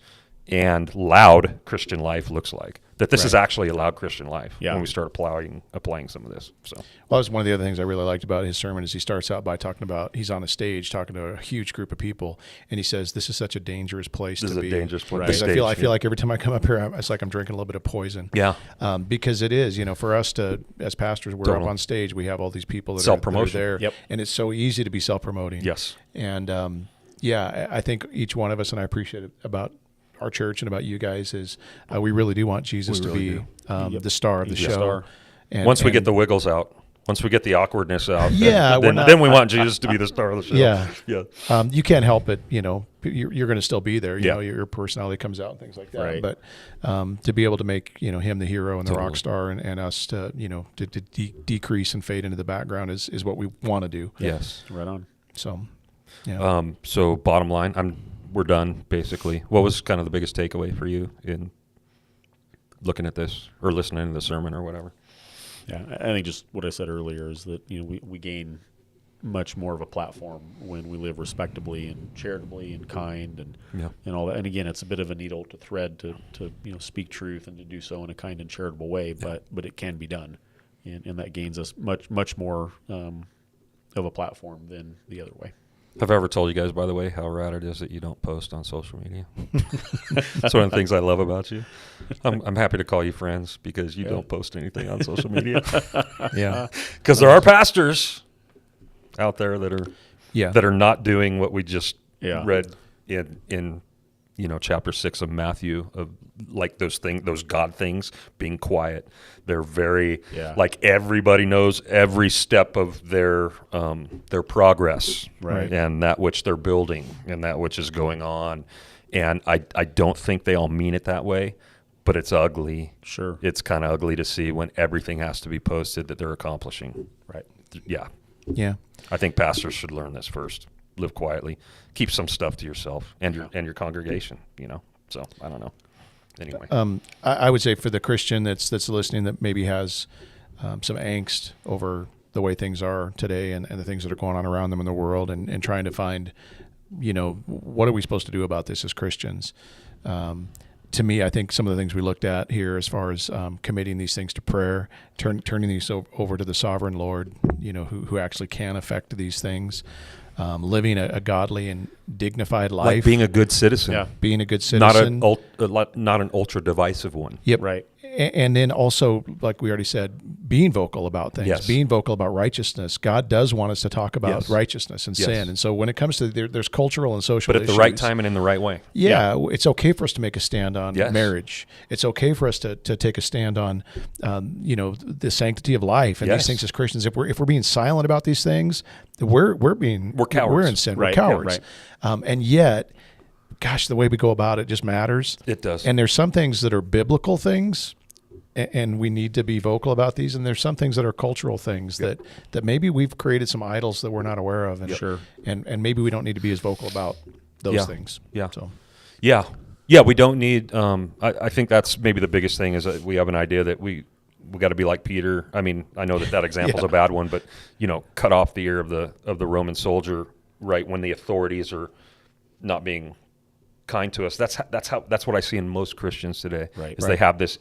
Speaker 3: and loud Christian life looks like. That this is actually a loud Christian life
Speaker 1: Yeah.
Speaker 3: when we start applying some of this. So
Speaker 2: Well, that's one of the other things I really liked about his sermon is he starts out by talking about he's on a stage talking to a huge group of people, and he says this is such a dangerous place
Speaker 3: this
Speaker 2: to
Speaker 3: is
Speaker 2: be.
Speaker 3: a dangerous place.
Speaker 2: Because
Speaker 3: to
Speaker 2: I feel
Speaker 3: stage,
Speaker 2: like every time I come up here, it's like I'm drinking a little bit of poison.
Speaker 3: yeah.
Speaker 2: Because it is, for us to, as pastors, we're
Speaker 3: Totally.
Speaker 2: up on stage. We have all these people that are
Speaker 3: Self-promotion.
Speaker 2: there,
Speaker 1: Yep.
Speaker 2: and it's so easy to be self-promoting.
Speaker 3: Yes.
Speaker 2: And I think each one of us, and I appreciate it about our church and about you guys, is we really do want Jesus
Speaker 3: We
Speaker 2: to
Speaker 3: really
Speaker 2: be the star of the
Speaker 1: He's the
Speaker 2: show.
Speaker 1: star.
Speaker 2: And,
Speaker 3: Once we
Speaker 2: and-
Speaker 3: get the wiggles out, once we get the awkwardness out,
Speaker 2: Yeah, we're
Speaker 3: then,
Speaker 2: not-
Speaker 3: then we want Jesus to be the star of the show.
Speaker 2: Yeah.
Speaker 3: Yeah.
Speaker 2: You can't help it, you're going to still be there. You
Speaker 3: Yeah.
Speaker 2: know, your personality comes out and things like that.
Speaker 1: Right.
Speaker 2: But to be able to make him the hero and the
Speaker 3: Totally.
Speaker 2: rock star, and us to to decrease and fade into the background is what we want to do.
Speaker 3: Yes.
Speaker 1: Right on.
Speaker 2: So, yeah.
Speaker 3: So bottom line, we're done basically. What was kind of the biggest takeaway for you in looking at this or listening to the sermon or whatever?
Speaker 1: Yeah, I think just what I said earlier is that we gain much more of a platform when we live respectably and charitably and kind and all that. And again, it's a bit of a needle to thread to speak truth and to do so in a kind and charitable way, but it can be done, and that gains us much more of a platform than the other way.
Speaker 3: Have I ever told you guys, by the way, how rad it is that you don't post on social media? That's one of the things I love about you. I'm happy to call you friends because you don't post anything on social media.
Speaker 2: Yeah.
Speaker 3: Because there are pastors out there that are
Speaker 2: Yeah.
Speaker 3: that are not doing what we just
Speaker 1: Yeah.
Speaker 3: read in chapter 6 of Matthew, of like those God things, being quiet. They're very like everybody knows every step of their progress,
Speaker 1: Right.
Speaker 3: and that which they're building and that which is going on. And I don't think they all mean it that way, but it's ugly.
Speaker 1: Sure.
Speaker 3: It's kind of ugly to see when everything has to be posted that they're accomplishing.
Speaker 1: Right.
Speaker 3: Yeah.
Speaker 2: Yeah.
Speaker 3: I think pastors should learn this first. Live quietly. Keep some stuff to yourself and your congregation, So, I don't know. Anyway.
Speaker 2: I would say for the Christian that's listening that maybe has some angst over the way things are today and the things that are going on around them in the world and trying to find, what are we supposed to do about this as Christians? To me, I think some of the things we looked at here as far as committing these things to prayer, turning these over to the sovereign Lord, who actually can affect these things, living a godly and dignified life.
Speaker 3: Like being a good citizen.
Speaker 1: Yeah.
Speaker 2: Being a good citizen.
Speaker 3: Not an ultra divisive one.
Speaker 2: Yep.
Speaker 1: Right.
Speaker 2: And then also, like we already said, being vocal about things,
Speaker 3: Yes.
Speaker 2: being vocal about righteousness. God does want us to talk about
Speaker 3: Yes.
Speaker 2: righteousness and
Speaker 3: Yes.
Speaker 2: sin. And so when it comes to there's cultural and social
Speaker 3: But at
Speaker 2: issues,
Speaker 3: the right time and in the right way.
Speaker 2: yeah, it's okay for us to make a stand on
Speaker 3: Yes.
Speaker 2: marriage. It's okay for us to take a stand on, the sanctity of life and
Speaker 3: Yes.
Speaker 2: these things as Christians. If we're being silent about these things, we're
Speaker 3: cowards.
Speaker 2: We're in sin.
Speaker 1: Right,
Speaker 2: We're
Speaker 1: yeah,
Speaker 2: cowards.
Speaker 1: right.
Speaker 2: And yet, gosh, the way we go about it just matters.
Speaker 3: It does.
Speaker 2: And there's some things that are biblical things, and we need to be vocal about these. And there's some things that are cultural things that maybe we've created some idols that we're not aware of. And,
Speaker 1: Sure.
Speaker 2: and maybe we don't need to be as vocal about those
Speaker 3: Yeah.
Speaker 2: things.
Speaker 3: Yeah.
Speaker 2: So,
Speaker 3: Yeah. Yeah, we don't need I think that's maybe the biggest thing is that we have an idea that we got to be like Peter. I mean, I know that example's a bad one, but cut off the ear of the Roman soldier right when the authorities are not being kind to us. That's what I see in most Christians today.
Speaker 1: Right.
Speaker 3: Is they have this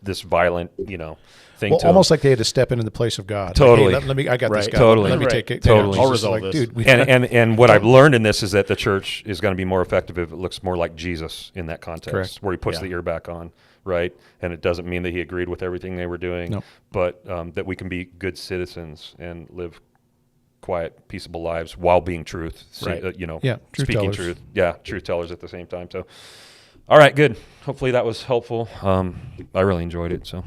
Speaker 3: this violent, thing
Speaker 2: well,
Speaker 3: to
Speaker 2: almost
Speaker 3: them.
Speaker 2: like they had to step into the place of God.
Speaker 3: Totally.
Speaker 2: Like, hey, let me. I got this
Speaker 1: Right.
Speaker 2: guy.
Speaker 3: Totally.
Speaker 2: Let me
Speaker 1: Right.
Speaker 2: take it.
Speaker 3: Totally.
Speaker 2: Down.
Speaker 1: I'll
Speaker 2: Jesus is
Speaker 1: resolve
Speaker 2: like,
Speaker 1: this.
Speaker 2: dude. We,
Speaker 3: And what I've learned in this is that the church is going to be more effective if it looks more like Jesus in that context,
Speaker 2: Correct.
Speaker 3: where he puts
Speaker 1: Yeah.
Speaker 3: the ear back on, right? And it doesn't mean that he agreed with everything they were doing,
Speaker 2: No.
Speaker 3: but that we can be good citizens and live quiet, peaceable lives while being truth,
Speaker 1: Right.
Speaker 2: Yeah, truth
Speaker 3: speaking
Speaker 2: tellers.
Speaker 3: truth. Yeah, truth tellers at the same time. So, all right, good. Hopefully that was helpful. I really enjoyed it. So,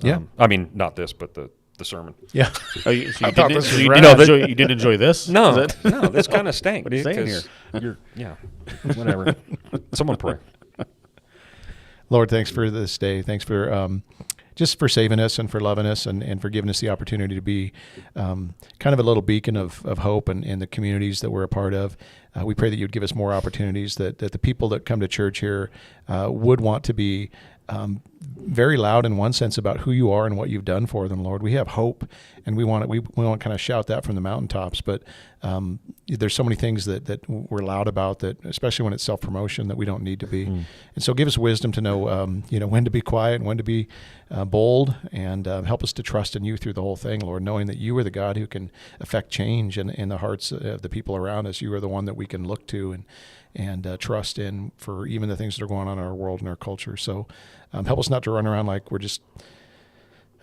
Speaker 2: Yeah.
Speaker 3: I mean, not this, but the sermon.
Speaker 2: yeah.
Speaker 1: Oh, you, so
Speaker 2: I
Speaker 1: you,
Speaker 2: thought
Speaker 1: didn't,
Speaker 2: this
Speaker 1: so
Speaker 2: was
Speaker 1: you,
Speaker 2: rad.
Speaker 1: didn't enjoy, you didn't enjoy this?
Speaker 3: No,
Speaker 1: Is it?
Speaker 3: no, this kind of stank.
Speaker 1: What are you saying
Speaker 3: because yeah, whatever. Someone pray.
Speaker 2: Lord, thanks for this day. Thanks for just for saving us and for loving us and for giving us the opportunity to be kind of a little beacon of hope in the communities that we're a part of. We pray that you'd give us more opportunities, that the people that come to church here would want to be very loud in one sense about who you are and what you've done for them, Lord. We have hope, and we want to kind of shout that from the mountaintops. But there's so many things that we're loud about, that especially when it's self-promotion, that we don't need to be. And so give us wisdom to know when to be quiet and when to be bold, and help us to trust in you through the whole thing, Lord, knowing that you are the God who can affect change in the hearts of the people around us. You are the one that we can look to and trust in for even the things that are going on in our world and our culture. So help us not to run around like we're just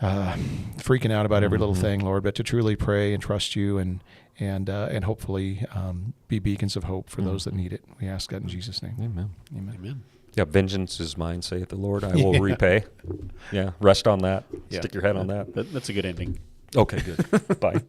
Speaker 2: freaking out about every little thing, Lord, but to truly pray and trust you and hopefully be beacons of hope for those that need it. We ask that in Jesus' name.
Speaker 3: Amen.
Speaker 2: Amen.
Speaker 1: Amen.
Speaker 3: Yeah, vengeance is mine, saith the Lord. I will repay. Yeah, rest on that.
Speaker 1: Yeah.
Speaker 3: Stick your head on that.
Speaker 1: That's a good ending.
Speaker 3: Okay, good. Bye.